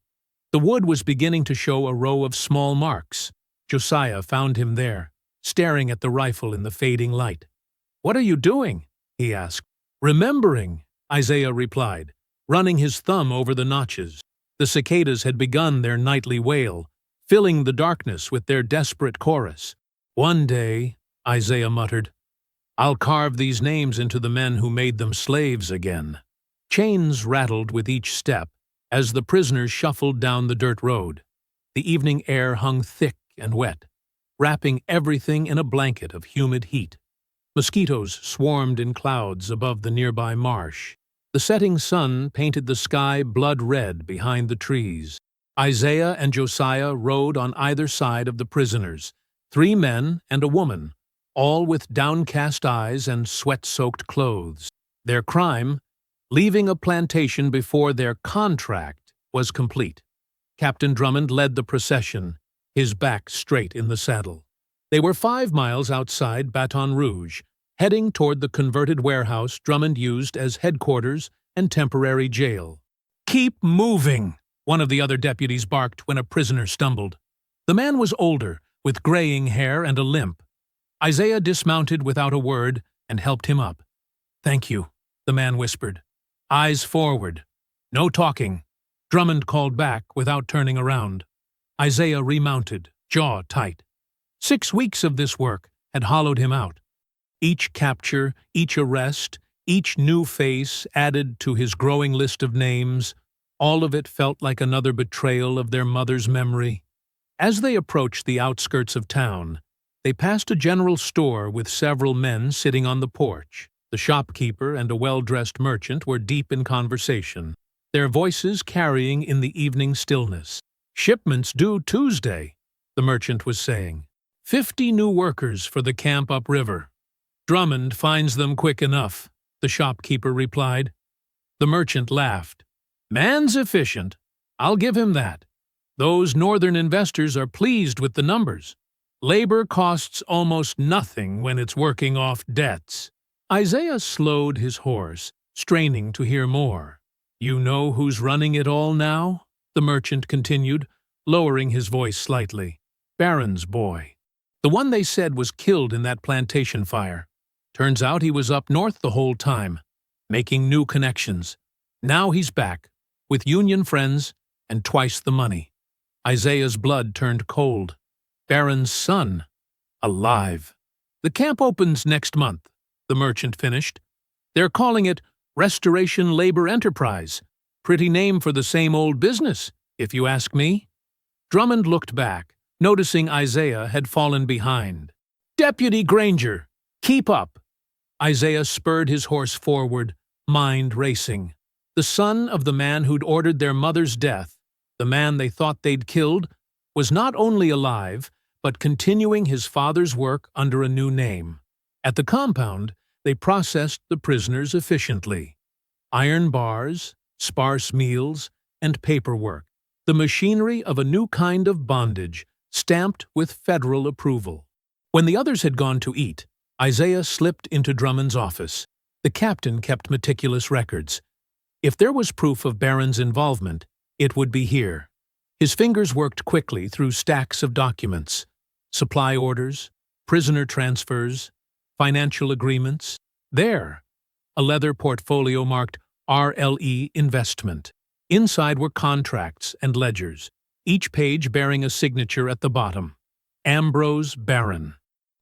The wood was beginning to show a row of small marks. Josiah found him there, staring at the rifle in the fading light. What are you doing? He asked. Remembering, Isaiah replied, running his thumb over the notches. The cicadas had begun their nightly wail, filling the darkness with their desperate chorus. One day, Isaiah muttered, I'll carve these names into the men who made them slaves again. Chains rattled with each step as the prisoners shuffled down the dirt road. The evening air hung thick and wet, wrapping everything in a blanket of humid heat. Mosquitoes swarmed in clouds above the nearby marsh. The setting sun painted the sky blood red behind the trees. Isaiah and Josiah rode on either side of the prisoners, 3 men and a woman, all with downcast eyes and sweat-soaked clothes. Their crime, leaving a plantation before their contract was complete. Captain Drummond led the procession, his back straight in the saddle. They were 5 miles outside Baton Rouge, heading toward the converted warehouse Drummond used as headquarters and temporary jail. Keep moving, one of the other deputies barked when a prisoner stumbled. The man was older, with graying hair and a limp. Isaiah dismounted without a word and helped him up. Thank you, the man whispered. Eyes forward. No talking. Drummond called back without turning around. Isaiah remounted, jaw tight. 6 weeks of this work had hollowed him out. Each capture, each arrest, each new face added to his growing list of names. All of it felt like another betrayal of their mother's memory. As they approached the outskirts of town, they passed a general store with several men sitting on the porch. The shopkeeper and a well-dressed merchant were deep in conversation, their voices carrying in the evening stillness. Shipments due Tuesday, the merchant was saying. 50 new workers for the camp upriver. Drummond finds them quick enough, the shopkeeper replied. The merchant laughed. Man's efficient. I'll give him that. Those northern investors are pleased with the numbers. Labor costs almost nothing when it's working off debts. Isaiah slowed his horse, straining to hear more. You know who's running it all now? The merchant continued, lowering his voice slightly. Barron's boy. The one they said was killed in that plantation fire. Turns out he was up north the whole time, making new connections. Now he's back, with Union friends and twice the money. Isaiah's blood turned cold. Barron's son, alive. The camp opens next month, the merchant finished. They're calling it Restoration Labor Enterprise. Pretty name for the same old business, if you ask me. Drummond looked back, noticing Isaiah had fallen behind. Deputy Granger, keep up! Isaiah spurred his horse forward, mind racing. The son of the man who'd ordered their mother's death, the man they thought they'd killed, was not only alive, but continuing his father's work under a new name. At the compound, they processed the prisoners efficiently. Iron bars, sparse meals, and paperwork, the machinery of a new kind of bondage, stamped with federal approval. When the others had gone to eat, Isaiah slipped into Drummond's office. The captain kept meticulous records. If there was proof of Barron's involvement, it would be here. His fingers worked quickly through stacks of documents. Supply orders, prisoner transfers, financial agreements. There, a leather portfolio marked RLE Investment. Inside were contracts and ledgers, each page bearing a signature at the bottom. Ambrose Barron.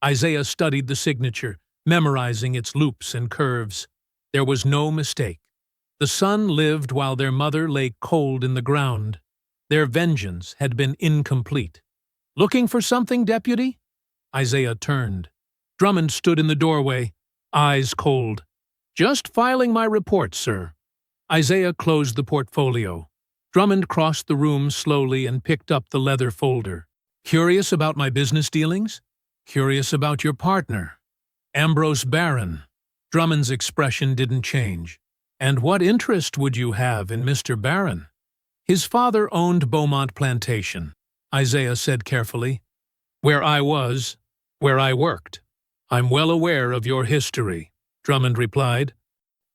Isaiah studied the signature, memorizing its loops and curves. There was no mistake. The son lived while their mother lay cold in the ground. Their vengeance had been incomplete. Looking for something, deputy? Isaiah turned. Drummond stood in the doorway, eyes cold. Just filing my report, sir. Isaiah closed the portfolio. Drummond crossed the room slowly and picked up the leather folder. Curious about my business dealings? Curious about your partner, Ambrose Barron. Drummond's expression didn't change. And what interest would you have in Mr. Barron? His father owned Beaumont Plantation, Isaiah said carefully. Where I worked. I'm well aware of your history, Drummond replied.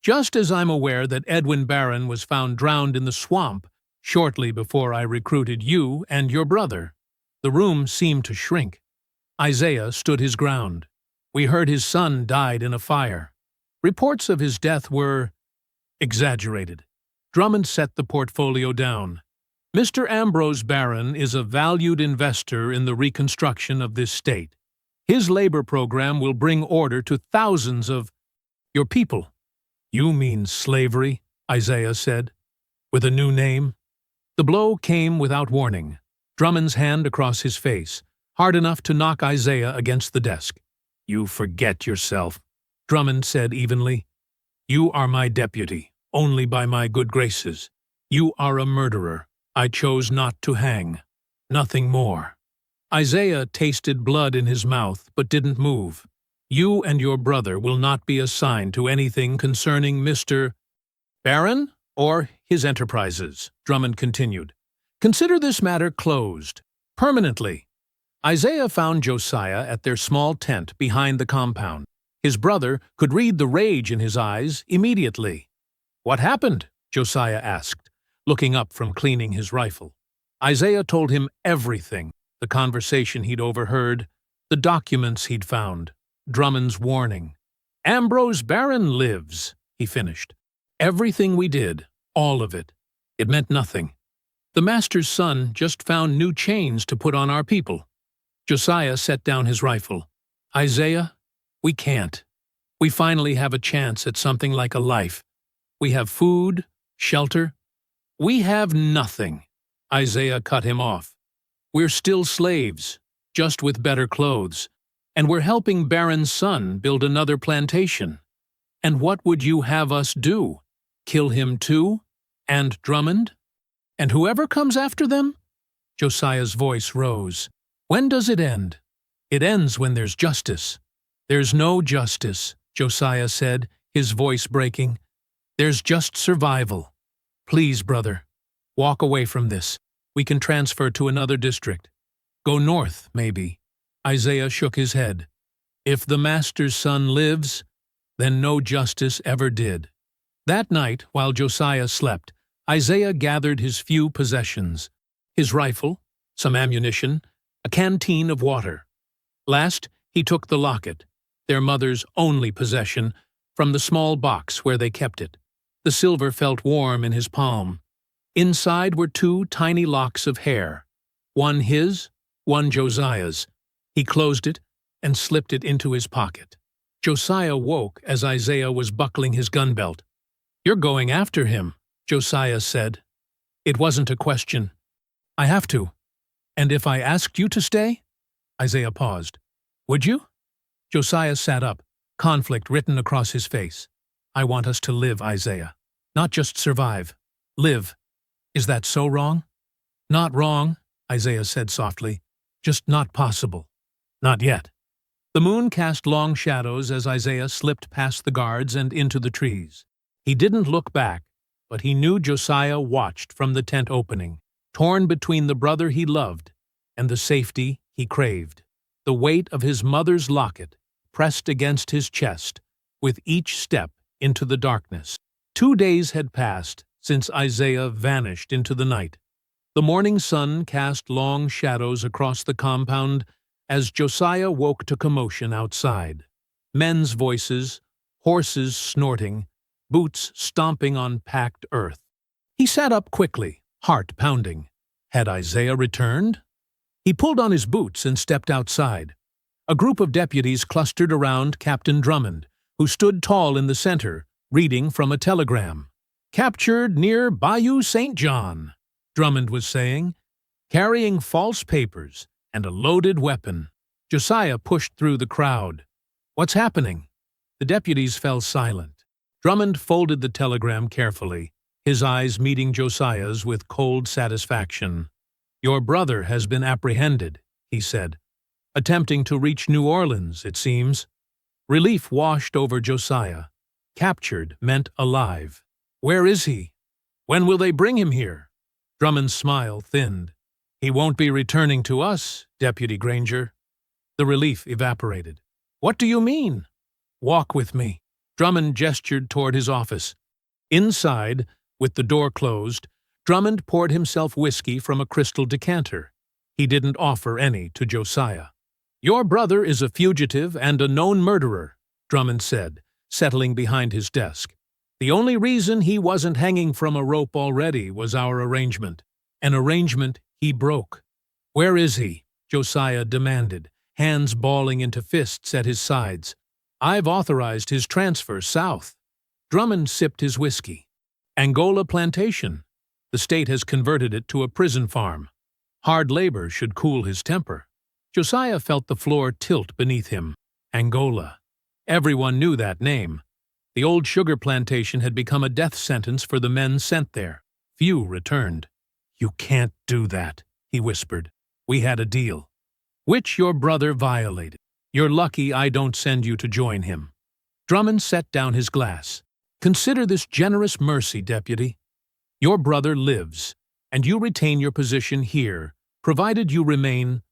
Just as I'm aware that Edwin Barron was found drowned in the swamp shortly before I recruited you and your brother. The room seemed to shrink. Isaiah stood his ground. We heard his son died in a fire. Reports of his death were exaggerated. Drummond set the portfolio down. Mr. Ambrose Barron is a valued investor in the reconstruction of this state. His labor program will bring order to thousands of your people. You mean slavery, Isaiah said, with a new name. The blow came without warning. Drummond's hand across his face, hard enough to knock Isaiah against the desk. You forget yourself, Drummond said evenly. You are my deputy, only by my good graces. You are a murderer. I chose not to hang. Nothing more. Isaiah tasted blood in his mouth, but didn't move. You and your brother will not be assigned to anything concerning Mr. Barron or his enterprises, Drummond continued. Consider this matter closed, permanently. Isaiah found Josiah at their small tent behind the compound. His brother could read the rage in his eyes immediately. What happened? Josiah asked, looking up from cleaning his rifle. Isaiah told him everything, the conversation he'd overheard, the documents he'd found, Drummond's warning. Ambrose Barron lives, he finished. Everything we did, all of it. It meant nothing. The master's son just found new chains to put on our people. Josiah set down his rifle. Isaiah, we can't. We finally have a chance at something like a life. We have food, shelter. We have nothing. Isaiah cut him off. We're still slaves, just with better clothes. And we're helping Barron's son build another plantation. And what would you have us do? Kill him too? And Drummond? And whoever comes after them? Josiah's voice rose. When does it end? It ends when there's justice. There's no justice, Josiah said, his voice breaking. There's just survival. Please, brother, walk away from this. We can transfer to another district. Go north, maybe. Isaiah shook his head. If the master's son lives, then no justice ever did. That night, while Josiah slept, Isaiah gathered his few possessions. His rifle, some ammunition, a canteen of water. Last, he took the locket, their mother's only possession, from the small box where they kept it. The silver felt warm in his palm. Inside were 2 tiny locks of hair, one his, one Josiah's. He closed it and slipped it into his pocket. Josiah woke as Isaiah was buckling his gun belt. "You're going after him," Josiah said. It wasn't a question. "I have to. And if I asked you to stay?" Isaiah paused. "Would you?" Josiah sat up, conflict written across his face. "I want us to live, Isaiah. Not just survive. Live. Is that so wrong?" "Not wrong," Isaiah said softly. "Just not possible. Not yet." The moon cast long shadows as Isaiah slipped past the guards and into the trees. He didn't look back, but he knew Josiah watched from the tent opening, torn between the brother he loved and the safety he craved. The weight of his mother's locket pressed against his chest with each step into the darkness. 2 days had passed since Isaiah vanished into the night. The morning sun cast long shadows across the compound as Josiah woke to commotion outside. Men's voices, horses snorting, boots stomping on packed earth. He sat up quickly, heart pounding. Had Isaiah returned? He pulled on his boots and stepped outside. A group of deputies clustered around Captain Drummond, who stood tall in the center, reading from a telegram. "Captured near Bayou St. John," Drummond was saying, carrying false papers and a loaded weapon. Josiah pushed through the crowd. "What's happening?" The deputies fell silent. Drummond folded the telegram carefully, his eyes meeting Josiah's with cold satisfaction. "Your brother has been apprehended," he said. "Attempting to reach New Orleans, it seems." Relief washed over Josiah. Captured meant alive. "Where is he? When will they bring him here?" Drummond's smile thinned. "He won't be returning to us, Deputy Granger." The relief evaporated. "What do you mean?" "Walk with me." Drummond gestured toward his office. Inside, with the door closed, Drummond poured himself whiskey from a crystal decanter. He didn't offer any to Josiah. "Your brother is a fugitive and a known murderer," Drummond said, settling behind his desk. "The only reason he wasn't hanging from a rope already was our arrangement. An arrangement he broke." "Where is he?" Josiah demanded, hands balling into fists at his sides. "I've authorized his transfer south." Drummond sipped his whiskey. "Angola Plantation. The state has converted it to a prison farm. Hard labor should cool his temper." Josiah felt the floor tilt beneath him. Angola. Everyone knew that name. The old sugar plantation had become a death sentence for the men sent there. Few returned. "You can't do that," he whispered. "We had a deal." "Which your brother violated. You're lucky I don't send you to join him." Drummond set down his glass. "Consider this generous mercy, Deputy. Your brother lives, and you retain your position here, provided you remain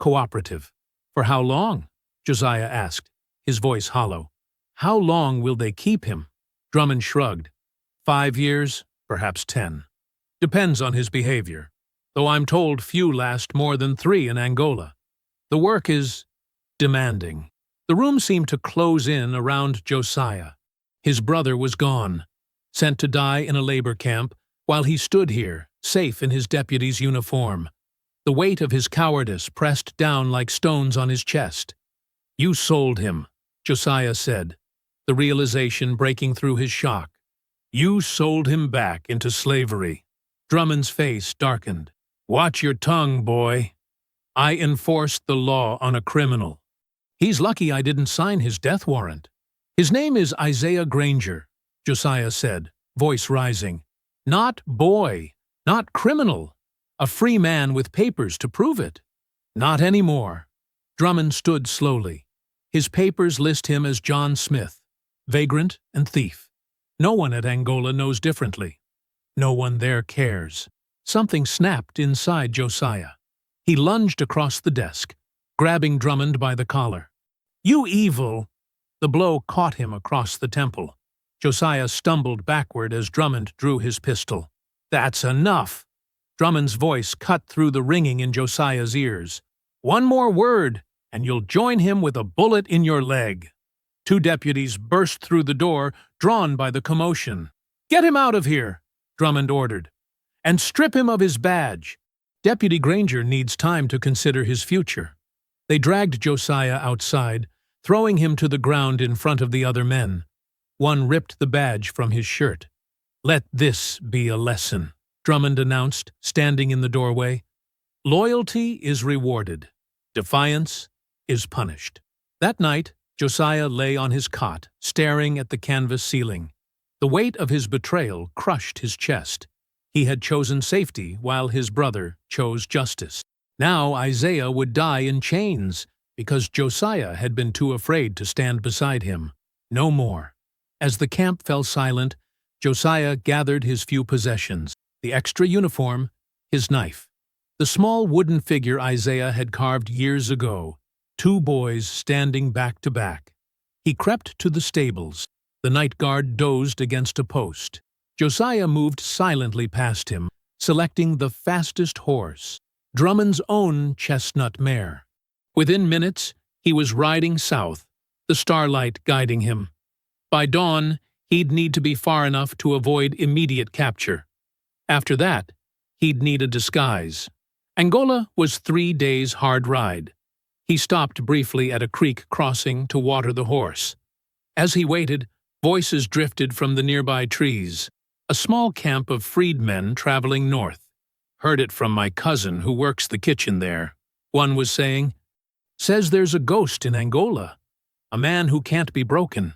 cooperative." "For how long?" Josiah asked, his voice hollow. "How long will they keep him?" Drummond shrugged. 5 years, perhaps 10. Depends on his behavior, though I'm told few last more than 3 in Angola. The work is demanding." The room seemed to close in around Josiah. His brother was gone, sent to die in a labor camp, while he stood here, safe in his deputy's uniform. The weight of his cowardice pressed down like stones on his chest. "You sold him," Josiah said, the realization breaking through his shock. "You sold him back into slavery." Drummond's face darkened. "Watch your tongue, boy. I enforced the law on a criminal. He's lucky I didn't sign his death warrant." "His name is Isaiah Granger," Josiah said, voice rising. "Not boy, not criminal. A free man with papers to prove it." "Not anymore." Drummond stood slowly. His papers list him as John Smith, vagrant and thief. No one at Angola knows differently. No one there cares. Something snapped inside Josiah. He lunged across the desk, grabbing Drummond by the collar. "You evil!" The blow caught him across the temple. Josiah stumbled backward as Drummond drew his pistol. "That's enough!" Drummond's voice cut through the ringing in Josiah's ears. "One more word, and you'll join him with a bullet in your leg." Two deputies burst through the door, drawn by the commotion. "Get him out of here," Drummond ordered, "and strip him of his badge." Deputy Granger needs time to consider his future. They dragged Josiah outside, throwing him to the ground in front of the other men. One ripped the badge from his shirt. "Let this be a lesson," Drummond announced, standing in the doorway. "Loyalty is rewarded. Defiance is punished." That night, Josiah lay on his cot, staring at the canvas ceiling. The weight of his betrayal crushed his chest. He had chosen safety while his brother chose justice. Now Isaiah would die in chains because Josiah had been too afraid to stand beside him. No more. As the camp fell silent, Josiah gathered his few possessions: the extra uniform, his knife, the small wooden figure Isaiah had carved years ago, two boys standing back to back. He crept to the stables. The night guard dozed against a post. Josiah moved silently past him, selecting the fastest horse, Drummond's own chestnut mare. Within minutes, he was riding south, the starlight guiding him. By dawn, he'd need to be far enough to avoid immediate capture. After that, he'd need a disguise. Angola was 3 days' hard ride. He stopped briefly at a creek crossing to water the horse. As he waited, voices drifted from the nearby trees. A small camp of freedmen traveling north. "Heard it from my cousin who works the kitchen there," one was saying. "Says there's a ghost in Angola. A man who can't be broken."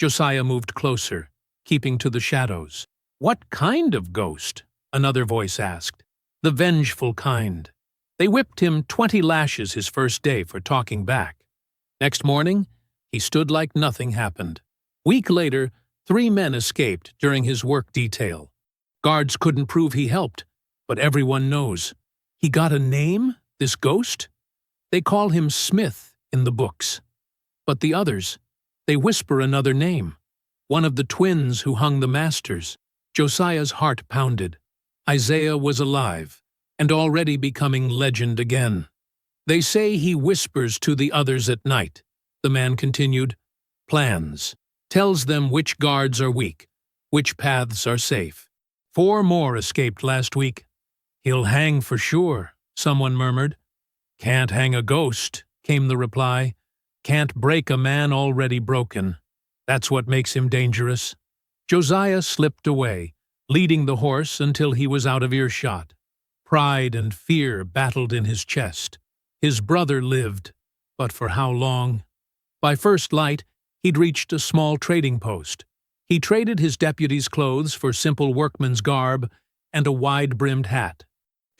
Josiah moved closer, keeping to the shadows. "What kind of ghost?" another voice asked. "The vengeful kind. They whipped him 20 lashes his first day for talking back. Next morning, he stood like nothing happened. Week later, 3 men escaped during his work detail. Guards couldn't prove he helped, but everyone knows. He got a name, this ghost? They call him Smith in the books. But the others, they whisper another name. One of the twins who hung the masters. Josiah's heart pounded. Isaiah was alive, and already becoming legend again. "They say he whispers to the others at night," the man continued. "Plans. Tells them which guards are weak, which paths are safe. 4 more escaped last week." "He'll hang for sure," someone murmured. "Can't hang a ghost," came the reply. "Can't break a man already broken. That's what makes him dangerous." Josiah slipped away, leading the horse until he was out of earshot. Pride and fear battled in his chest. His brother lived, but for how long? By first light, he'd reached a small trading post. He traded his deputy's clothes for simple workman's garb and a wide-brimmed hat.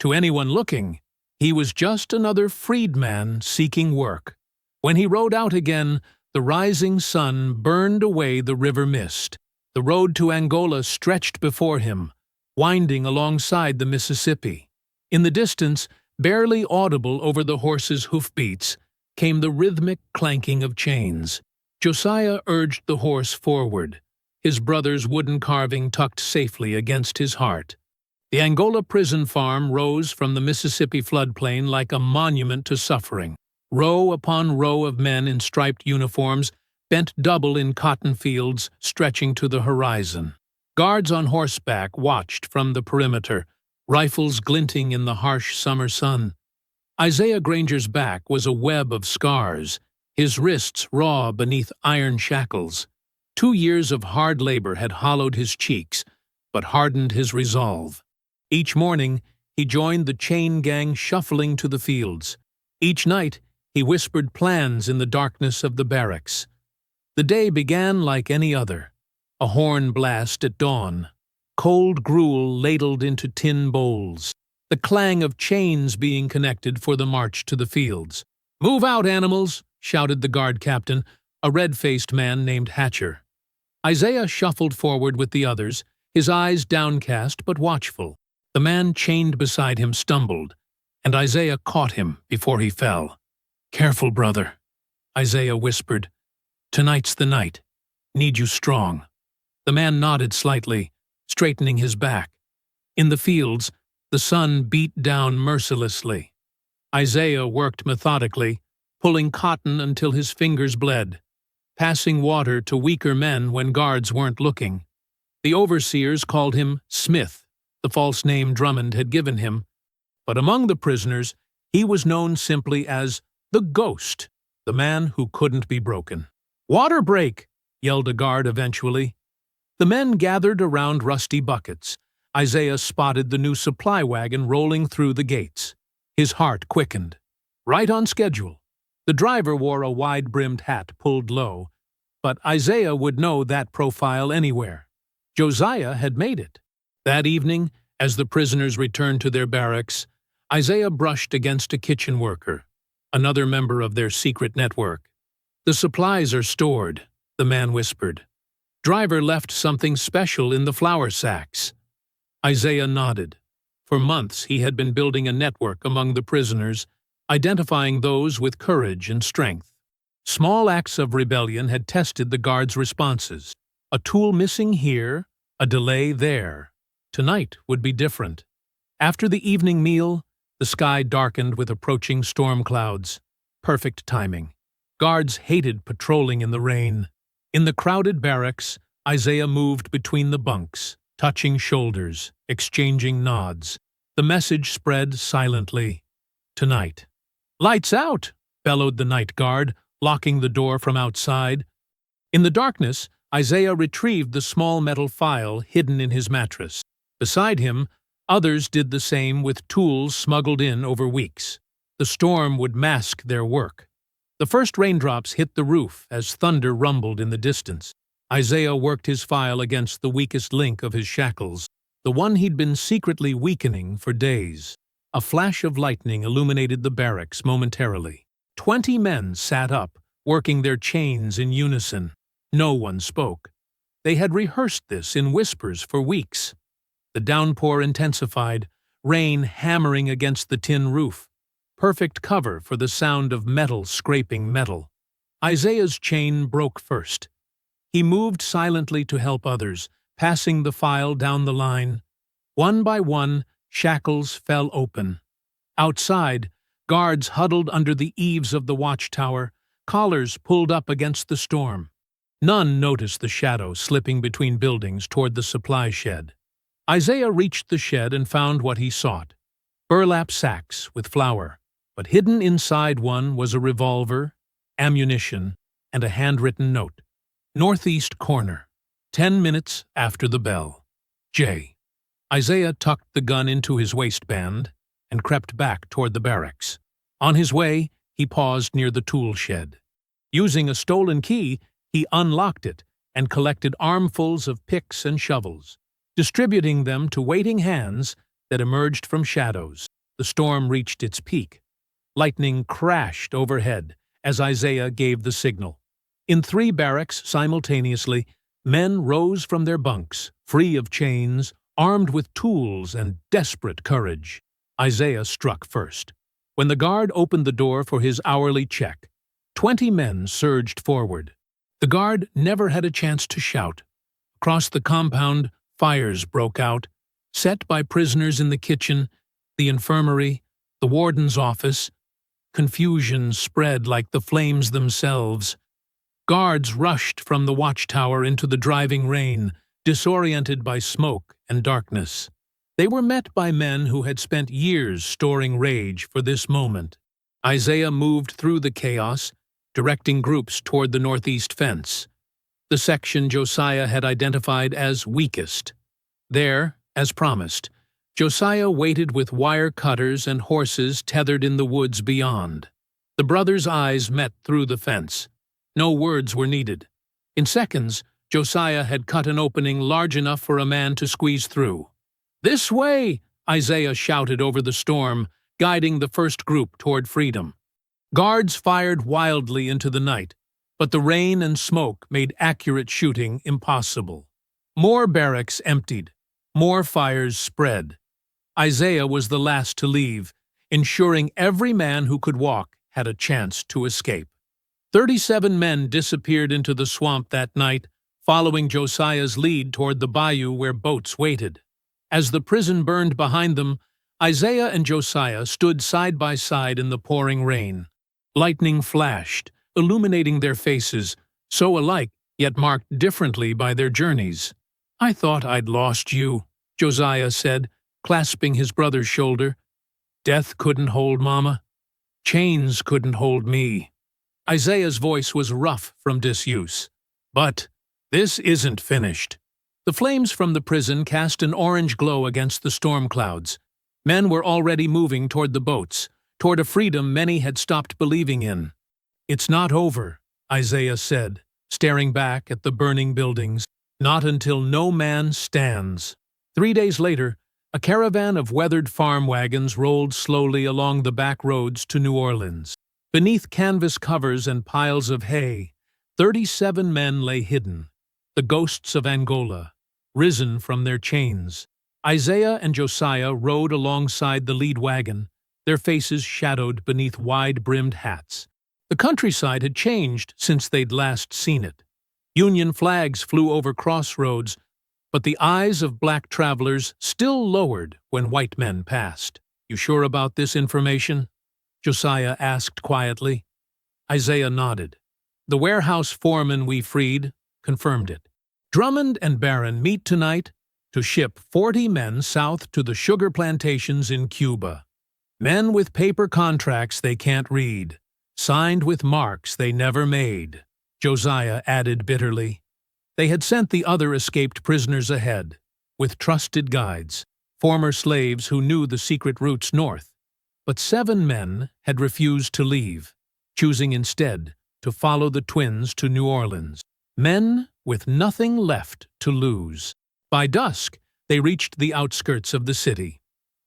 To anyone looking, he was just another freedman seeking work. When he rode out again, the rising sun burned away the river mist. The road to Angola stretched before him, winding alongside the Mississippi. In the distance, barely audible over the horse's hoofbeats, came the rhythmic clanking of chains. Josiah urged the horse forward, his brother's wooden carving tucked safely against his heart. The Angola prison farm rose from the Mississippi floodplain like a monument to suffering. Row upon row of men in striped uniforms bent double in cotton fields stretching to the horizon. Guards on horseback watched from the perimeter, rifles glinting in the harsh summer sun. Isaiah Granger's back was a web of scars, his wrists raw beneath iron shackles. 2 years of hard labor had hollowed his cheeks, but hardened his resolve. Each morning, he joined the chain gang shuffling to the fields. Each night, he whispered plans in the darkness of the barracks. The day began like any other. A horn blast at dawn. Cold gruel ladled into tin bowls. The clang of chains being connected for the march to the fields. "Move out, animals!" shouted the guard captain, a red-faced man named Hatcher. Isaiah shuffled forward with the others, his eyes downcast but watchful. The man chained beside him stumbled, and Isaiah caught him before he fell. "Careful, brother," Isaiah whispered. "Tonight's the night. Need you strong." The man nodded slightly, straightening his back. In the fields, the sun beat down mercilessly. Isaiah worked methodically, pulling cotton until his fingers bled, passing water to weaker men when guards weren't looking. The overseers called him Smith, the false name Drummond had given him, but among the prisoners he was known simply as the Ghost, the man who couldn't be broken. "Water break!" yelled a guard eventually. The men gathered around rusty buckets. Isaiah spotted the new supply wagon rolling through the gates. His heart quickened. Right on schedule. The driver wore a wide-brimmed hat pulled low, but Isaiah would know that profile anywhere. Josiah had made it. That evening, as the prisoners returned to their barracks, Isaiah brushed against a kitchen worker, another member of their secret network. "The supplies are stored," the man whispered. "Driver left something special in the flour sacks." Isaiah nodded. For months he had been building a network among the prisoners, identifying those with courage and strength. Small acts of rebellion had tested the guards' responses. A tool missing here, a delay there. Tonight would be different. After the evening meal, the sky darkened with approaching storm clouds. Perfect timing. Guards hated patrolling in the rain. In the crowded barracks, Isaiah moved between the bunks, touching shoulders, exchanging nods. The message spread silently. Tonight. "Lights out!" bellowed the night guard, locking the door from outside. In the darkness, Isaiah retrieved the small metal file hidden in his mattress. Beside him, others did the same with tools smuggled in over weeks. The storm would mask their work. The first raindrops hit the roof as thunder rumbled in the distance. Isaiah worked his file against the weakest link of his shackles, the one he'd been secretly weakening for days. A flash of lightning illuminated the barracks momentarily. 20 men sat up, working their chains in unison. No one spoke. They had rehearsed this in whispers for weeks. The downpour intensified, rain hammering against the tin roof. Perfect cover for the sound of metal scraping metal. Isaiah's chain broke first. He moved silently to help others, passing the file down the line. One by one, shackles fell open. Outside, guards huddled under the eaves of the watchtower, collars pulled up against the storm. None noticed the shadow slipping between buildings toward the supply shed. Isaiah reached the shed and found what he sought. Burlap sacks with flour, but hidden inside one was a revolver, ammunition, and a handwritten note. Northeast corner. 10 minutes after the bell. J. Isaiah tucked the gun into his waistband and crept back toward the barracks. On his way, he paused near the tool shed. Using a stolen key, he unlocked it and collected armfuls of picks and shovels, distributing them to waiting hands that emerged from shadows. The storm reached its peak. Lightning crashed overhead as Isaiah gave the signal. In 3 barracks simultaneously, men rose from their bunks, free of chains, armed with tools and desperate courage. Isaiah struck first. When the guard opened the door for his hourly check, 20 men surged forward. The guard never had a chance to shout. Across the compound, fires broke out, set by prisoners in the kitchen, the infirmary, the warden's office. Confusion spread like the flames themselves. Guards rushed from the watchtower into the driving rain, disoriented by smoke and darkness. They were met by men who had spent years storing rage for this moment. Isaiah moved through the chaos, directing groups toward the northeast fence, the section Josiah had identified as weakest. There, as promised, Josiah waited with wire cutters and horses tethered in the woods beyond. The brothers' eyes met through the fence. No words were needed. In seconds, Josiah had cut an opening large enough for a man to squeeze through. "This way!" Isaiah shouted over the storm, guiding the first group toward freedom. Guards fired wildly into the night, but the rain and smoke made accurate shooting impossible. More barracks emptied. More fires spread. Isaiah was the last to leave, ensuring every man who could walk had a chance to escape. 37 men disappeared into the swamp that night, following Josiah's lead toward the bayou where boats waited. As the prison burned behind them, Isaiah and Josiah stood side by side in the pouring rain. Lightning flashed, illuminating their faces, so alike yet marked differently by their journeys. "I thought I'd lost you," Josiah said, clasping his brother's shoulder. "Death couldn't hold Mama. Chains couldn't hold me." Isaiah's voice was rough from disuse. "But this isn't finished." The flames from the prison cast an orange glow against the storm clouds. Men were already moving toward the boats, toward a freedom many had stopped believing in. "It's not over," Isaiah said, staring back at the burning buildings. "Not until no man stands." 3 days later, a caravan of weathered farm wagons rolled slowly along the back roads to New Orleans. Beneath canvas covers and piles of hay, 37 men lay hidden, the ghosts of Angola, risen from their chains. Isaiah and Josiah rode alongside the lead wagon, their faces shadowed beneath wide-brimmed hats. The countryside had changed since they'd last seen it. Union flags flew over crossroads, but the eyes of black travelers still lowered when white men passed. "You sure about this information?" Josiah asked quietly. Isaiah nodded. "The warehouse foreman we freed confirmed it. Drummond and Barron meet tonight to ship 40 men south to the sugar plantations in Cuba. Men with paper contracts they can't read, signed with marks they never made," Josiah added bitterly. They had sent the other escaped prisoners ahead, with trusted guides, former slaves who knew the secret routes north. But 7 men had refused to leave, choosing instead to follow the twins to New Orleans. Men with nothing left to lose. By dusk, they reached the outskirts of the city.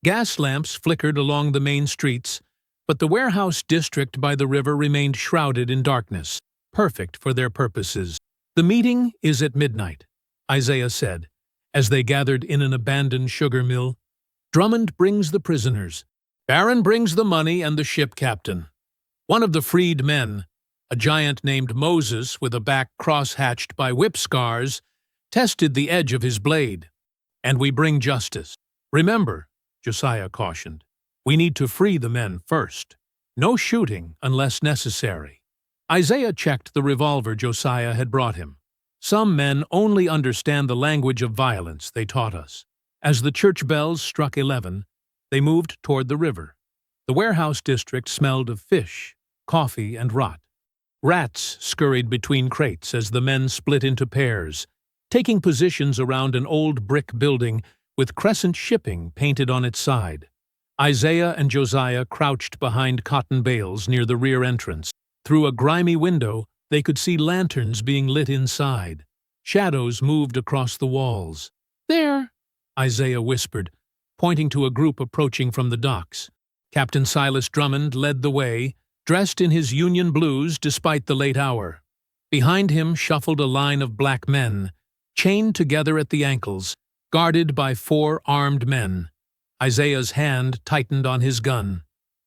Gas lamps flickered along the main streets, but the warehouse district by the river remained shrouded in darkness, perfect for their purposes. "The meeting is at midnight," Isaiah said, as they gathered in an abandoned sugar mill. "Drummond brings the prisoners. Barron brings the money and the ship captain. One of the freed men, a giant named Moses with a back cross-hatched by whip scars, tested the edge of his blade. And we bring justice. Remember," Josiah cautioned, "we need to free the men first. No shooting unless necessary." Isaiah checked the revolver Josiah had brought him. "Some men only understand the language of violence they taught us." As the church bells struck 11, they moved toward the river. The warehouse district smelled of fish, coffee, and rot. Rats scurried between crates as the men split into pairs, taking positions around an old brick building with Crescent Shipping painted on its side. Isaiah and Josiah crouched behind cotton bales near the rear entrance. Through a grimy window, they could see lanterns being lit inside. Shadows moved across the walls. "There," Isaiah whispered, pointing to a group approaching from the docks. Captain Silas Drummond led the way, dressed in his Union blues despite the late hour. Behind him shuffled a line of black men, chained together at the ankles, guarded by 4 armed men. Isaiah's hand tightened on his gun.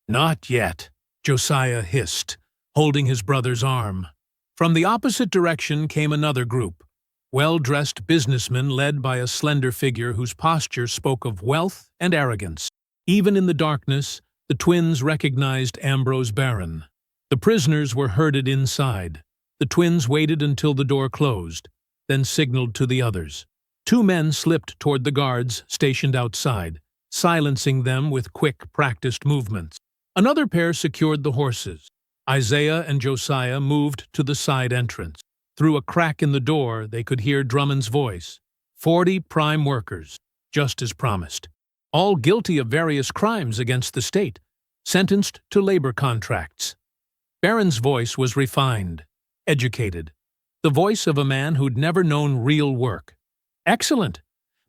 "Not yet," Josiah hissed, holding his brother's arm. From the opposite direction came another group, well-dressed businessmen led by a slender figure whose posture spoke of wealth and arrogance. Even in the darkness, the twins recognized Ambrose Barron. The prisoners were herded inside. The twins waited until the door closed, then signaled to the others. 2 men slipped toward the guards stationed outside, silencing them with quick, practiced movements. Another pair secured the horses. Isaiah and Josiah moved to the side entrance. Through a crack in the door, they could hear Drummond's voice. 40 prime workers, just as promised. All guilty of various crimes against the state, sentenced to labor contracts. Barron's voice was refined, educated, the voice of a man who'd never known real work. "Excellent.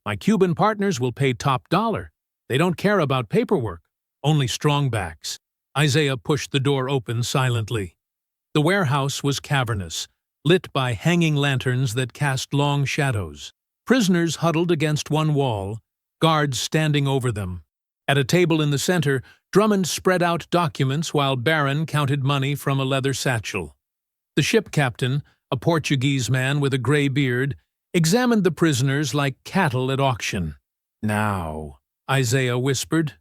My Cuban partners will pay top dollar. They don't care about paperwork, only strong backs." Isaiah pushed the door open silently. The warehouse was cavernous, lit by hanging lanterns that cast long shadows. Prisoners huddled against one wall, guards standing over them. At a table in the center, Drummond spread out documents while Barron counted money from a leather satchel. The ship captain, a Portuguese man with a gray beard, examined the prisoners like cattle at auction. "Now," Isaiah whispered.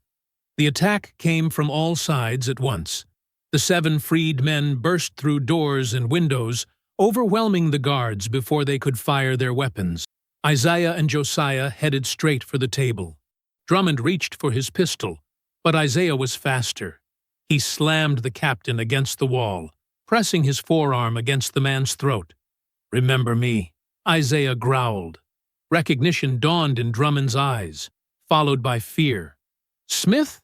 The attack came from all sides at once. The 7 freed men burst through doors and windows, overwhelming the guards before they could fire their weapons. Isaiah and Josiah headed straight for the table. Drummond reached for his pistol, but Isaiah was faster. He slammed the captain against the wall, pressing his forearm against the man's throat. "Remember me," Isaiah growled. Recognition dawned in Drummond's eyes, followed by fear. "Smith?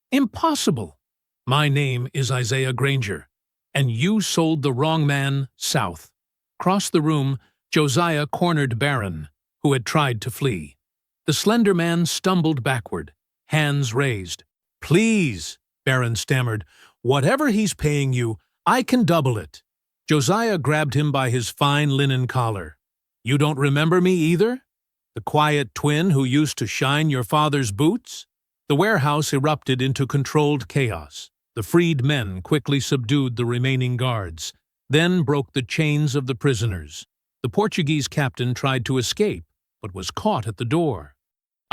Impossible! My name is Isaiah Granger, and you sold the wrong man south." Across the room, Josiah cornered Barron, who had tried to flee. The slender man stumbled backward, hands raised. "Please," Barron stammered, "whatever he's paying you, I can double it." Josiah grabbed him by his fine linen collar. "You don't remember me either? The quiet twin who used to shine your father's boots?" The warehouse erupted into controlled chaos. The freed men quickly subdued the remaining guards, then broke the chains of the prisoners. The Portuguese captain tried to escape, but was caught at the door.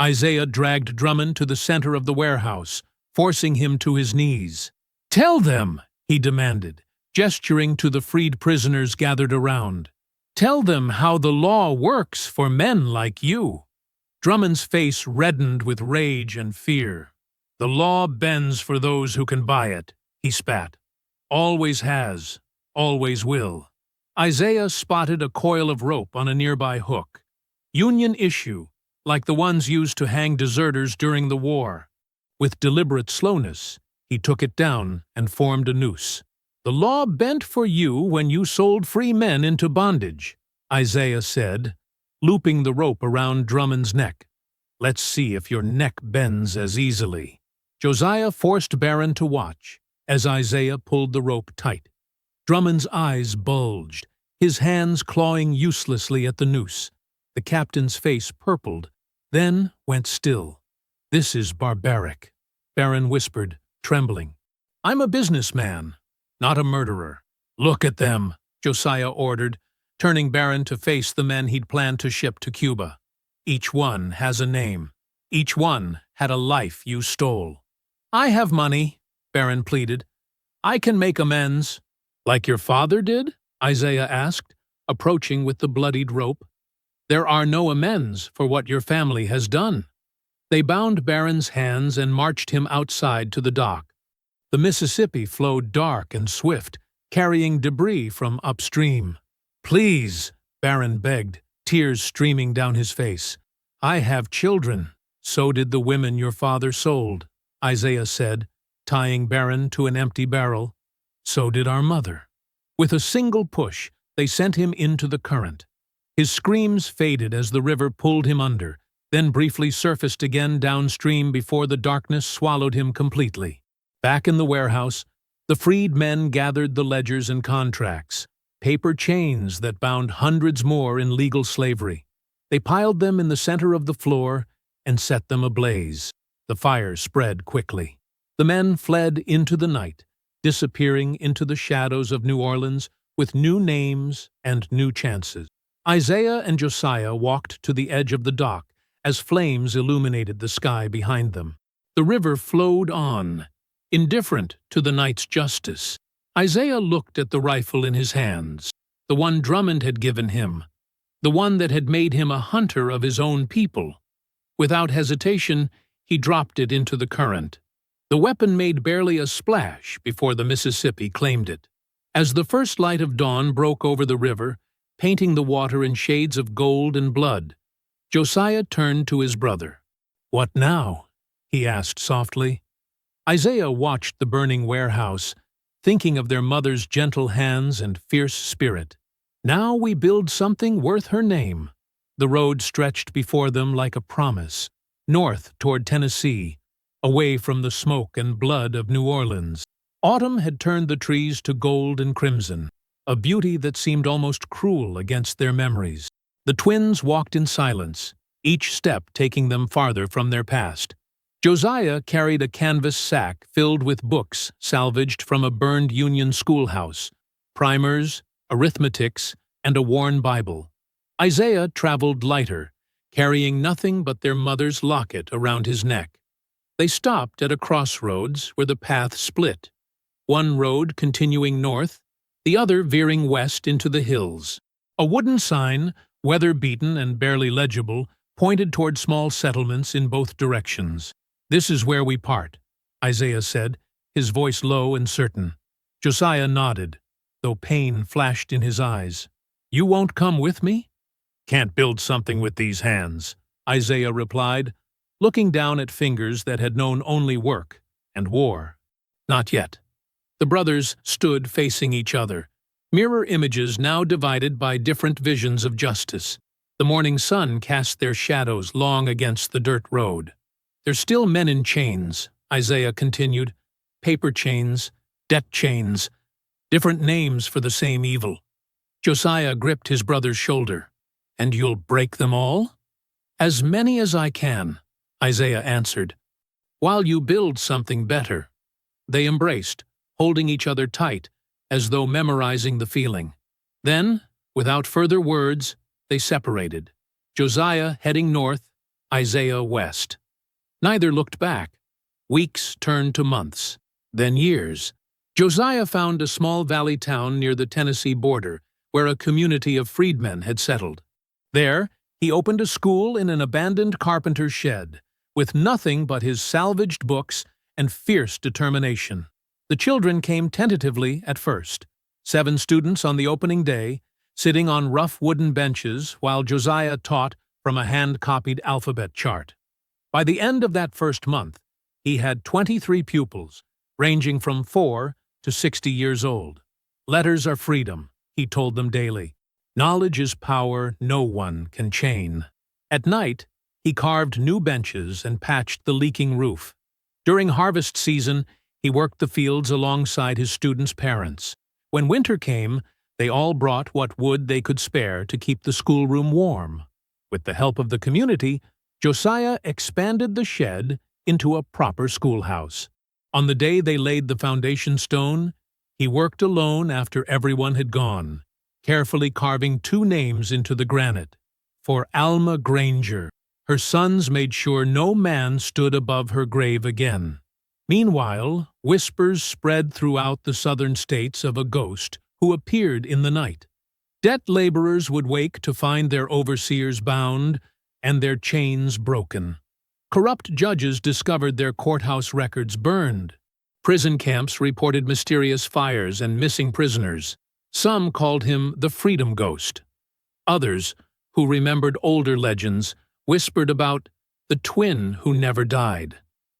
Isaiah dragged Drummond to the center of the warehouse, forcing him to his knees. "Tell them," he demanded, gesturing to the freed prisoners gathered around. "Tell them how the law works for men like you." Drummond's face reddened with rage and fear. "The law bends for those who can buy it," he spat. "Always has, always will." Isaiah spotted a coil of rope on a nearby hook. Union issue, like the ones used to hang deserters during the war. With deliberate slowness, he took it down and formed a noose. "The law bent for you when you sold free men into bondage," Isaiah said, looping the rope around Drummond's neck. "Let's see if your neck bends as easily." Josiah forced Barron to watch as Isaiah pulled the rope tight. Drummond's eyes bulged, his hands clawing uselessly at the noose. The captain's face purpled, then went still. "This is barbaric," Barron whispered, trembling. "I'm a businessman, not a murderer." "Look at them," Josiah ordered, turning Barron to face the men he'd planned to ship to Cuba. "Each one has a name. Each one had a life you stole." "I have money," Barron pleaded. "I can make amends." "Like your father did?" Isaiah asked, approaching with the bloodied rope. "There are no amends for what your family has done." They bound Barron's hands and marched him outside to the dock. The Mississippi flowed dark and swift, carrying debris from upstream. "Please," Barron begged, tears streaming down his face. "I have children." "So did the women your father sold," Isaiah said, tying Barron to an empty barrel. "So did our mother." With a single push, they sent him into the current. His screams faded as the river pulled him under, then briefly surfaced again downstream before the darkness swallowed him completely. Back in the warehouse, the freed men gathered the ledgers and contracts, paper chains that bound hundreds more in legal slavery. They piled them in the center of the floor and set them ablaze. The fire spread quickly. The men fled into the night, disappearing into the shadows of New Orleans with new names and new chances. Isaiah and Josiah walked to the edge of the dock as flames illuminated the sky behind them. The river flowed on, indifferent to the night's justice. Isaiah looked at the rifle in his hands, the one Drummond had given him, the one that had made him a hunter of his own people. Without hesitation, he dropped it into the current. The weapon made barely a splash before the Mississippi claimed it. As the first light of dawn broke over the river, painting the water in shades of gold and blood, Josiah turned to his brother. "What now?" he asked softly. Isaiah watched the burning warehouse, thinking of their mother's gentle hands and fierce spirit. "Now we build something worth her name." The road stretched before them like a promise, north toward Tennessee, away from the smoke and blood of New Orleans. Autumn had turned the trees to gold and crimson, a beauty that seemed almost cruel against their memories. The twins walked in silence, each step taking them farther from their past. Josiah carried a canvas sack filled with books salvaged from a burned Union schoolhouse, primers, arithmetics, and a worn Bible. Isaiah traveled lighter, carrying nothing but their mother's locket around his neck. They stopped at a crossroads where the path split, one road continuing north, the other veering west into the hills. A wooden sign, weather-beaten and barely legible, pointed toward small settlements in both directions. "This is where we part," Isaiah said, his voice low and certain. Josiah nodded, though pain flashed in his eyes. "You won't come with me?" "Can't build something with these hands," Isaiah replied, looking down at fingers that had known only work and war. "Not yet." The brothers stood facing each other, mirror images now divided by different visions of justice. The morning sun cast their shadows long against the dirt road. "They're still men in chains," Isaiah continued. "Paper chains, debt chains, different names for the same evil." Josiah gripped his brother's shoulder. "And you'll break them all?" "As many as I can," Isaiah answered. "While you build something better." They embraced, holding each other tight, as though memorizing the feeling. Then, without further words, they separated, Josiah heading north, Isaiah west. Neither looked back. Weeks turned to months, then years. Josiah found a small valley town near the Tennessee border, where a community of freedmen had settled. There, he opened a school in an abandoned carpenter's shed, with nothing but his salvaged books and fierce determination. The children came tentatively at first, 7 students on the opening day, sitting on rough wooden benches while Josiah taught from a hand-copied alphabet chart. By the end of that first month, he had 23 pupils, ranging from 4 to 60 years old. "Letters are freedom," he told them daily. "Knowledge is power no one can chain." At night, he carved new benches and patched the leaking roof. During harvest season, he worked the fields alongside his students' parents. When winter came, they all brought what wood they could spare to keep the schoolroom warm. With the help of the community, Josiah expanded the shed into a proper schoolhouse. On the day they laid the foundation stone, he worked alone after everyone had gone, carefully carving 2 names into the granite. For Alma Granger. Her sons made sure no man stood above her grave again. Meanwhile, whispers spread throughout the southern states of a ghost who appeared in the night. Debt laborers would wake to find their overseers bound and their chains broken. Corrupt judges discovered their courthouse records burned. Prison camps reported mysterious fires and missing prisoners. Some called him the Freedom Ghost. Others, who remembered older legends, whispered about the twin who never died.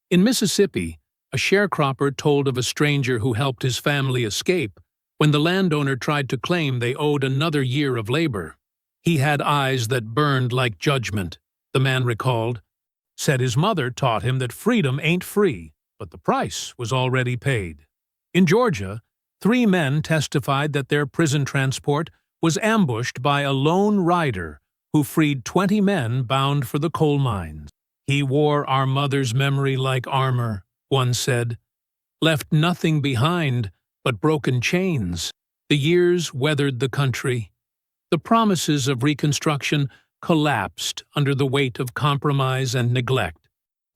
In Mississippi, a sharecropper told of a stranger who helped his family escape when the landowner tried to claim they owed another year of labor. "He had eyes that burned like judgment," the man recalled. Said his mother taught him that freedom ain't free, but the price was already paid. In Georgia, 3 men testified that their prison transport was ambushed by a lone rider who freed 20 men bound for the coal mines. "He wore our mother's memory like armor," one said, "left nothing behind but broken chains." The years weathered the country. The promises of Reconstruction collapsed under the weight of compromise and neglect.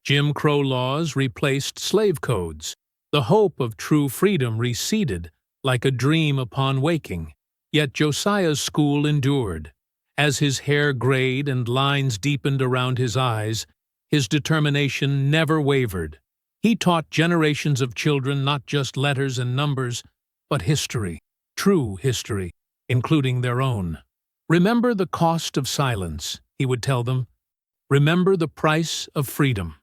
Jim Crow laws replaced slave codes. The hope of true freedom receded like a dream upon waking. Yet Josiah's school endured. As his hair grayed and lines deepened around his eyes, his determination never wavered. He taught generations of children not just letters and numbers, but history, true history, including their own. "Remember the cost of silence," he would tell them. "Remember the price of freedom."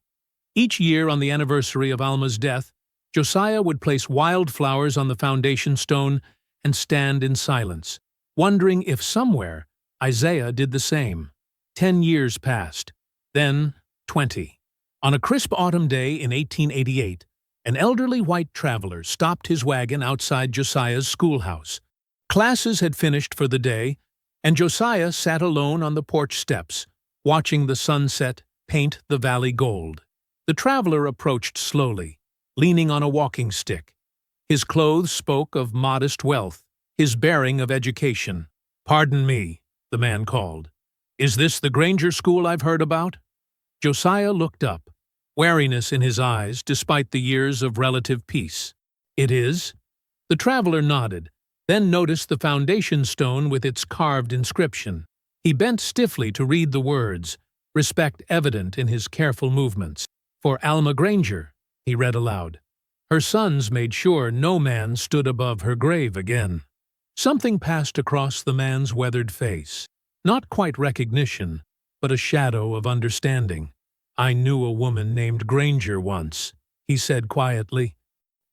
Each year on the anniversary of Alma's death, Josiah would place wildflowers on the foundation stone and stand in silence, wondering if somewhere Isaiah did the same. 10 years passed, then 20. On a crisp autumn day in 1888, An elderly white traveler stopped his wagon outside Josiah's schoolhouse. Classes had finished for the day, and Josiah sat alone on the porch steps, watching the sunset paint the valley gold. The traveler approached slowly, leaning on a walking stick. His clothes spoke of modest wealth, his bearing of education. "Pardon me," the man called. "Is this the Granger School I've heard about?" Josiah looked up, wariness in his eyes despite the years of relative peace. "It is?" The traveler nodded, then noticed the foundation stone with its carved inscription. He bent stiffly to read the words, respect evident in his careful movements. "For Alma Granger," he read aloud. Her sons made sure no man stood above her grave again. Something passed across the man's weathered face. Not quite recognition, but a shadow of understanding. "I knew a woman named Granger once," he said quietly.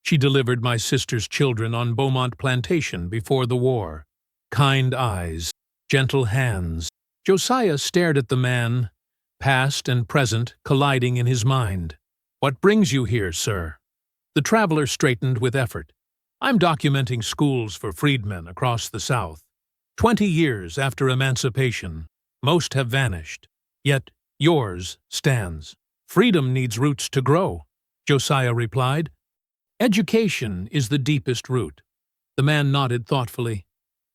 "She delivered my sister's children on Beaumont Plantation before the war. Kind eyes, gentle hands." Josiah stared at the man, past and present colliding in his mind. "What brings you here, sir?" The traveler straightened with effort. "I'm documenting schools for freedmen across the South. 20 years after emancipation, most have vanished. Yet yours stands. Freedom needs roots to grow," Josiah replied. "Education is the deepest root." The man nodded thoughtfully.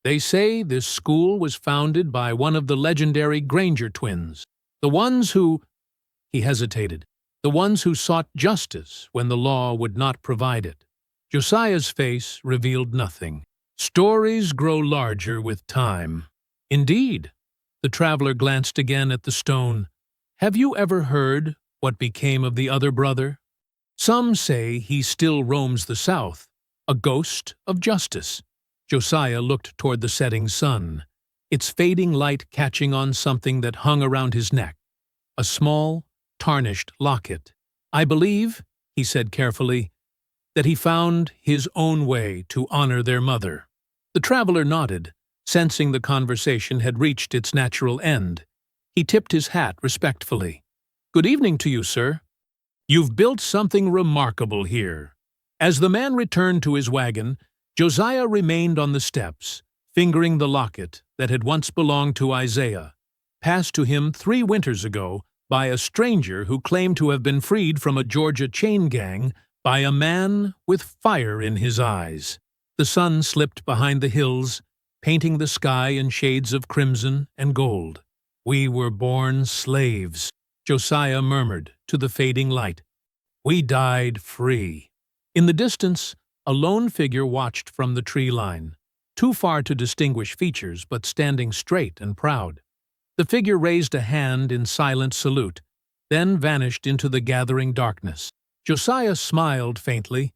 "They say this school was founded by one of the legendary Granger twins, the ones who—" He hesitated. "The ones who sought justice when the law would not provide it." Josiah's face revealed nothing. "Stories grow larger with time." "Indeed." The traveler glanced again at the stone. "Have you ever heard what became of the other brother?" "Some say he still roams the South, a ghost of justice." Josiah looked toward the setting sun, its fading light catching on something that hung around his neck. A small, tarnished locket. "I believe," he said carefully, "that he found his own way to honor their mother." The traveler nodded, sensing the conversation had reached its natural end. He tipped his hat respectfully. "Good evening to you, sir. You've built something remarkable here." As the man returned to his wagon, Josiah remained on the steps, fingering the locket that had once belonged to Isaiah, passed to him 3 winters ago by a stranger who claimed to have been freed from a Georgia chain gang by a man with fire in his eyes. The sun slipped behind the hills, painting the sky in shades of crimson and gold. "We were born slaves," Josiah murmured to the fading light. "We died free." In the distance, a lone figure watched from the tree line, too far to distinguish features but standing straight and proud. The figure raised a hand in silent salute, then vanished into the gathering darkness. Josiah smiled faintly,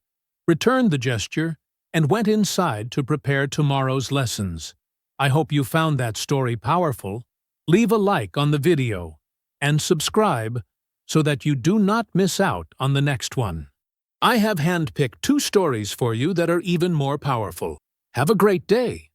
returned the gesture, and went inside to prepare tomorrow's lessons. I hope you found that story powerful. Leave a like on the video and subscribe so that you do not miss out on the next one. I have handpicked 2 stories for you that are even more powerful. Have a great day.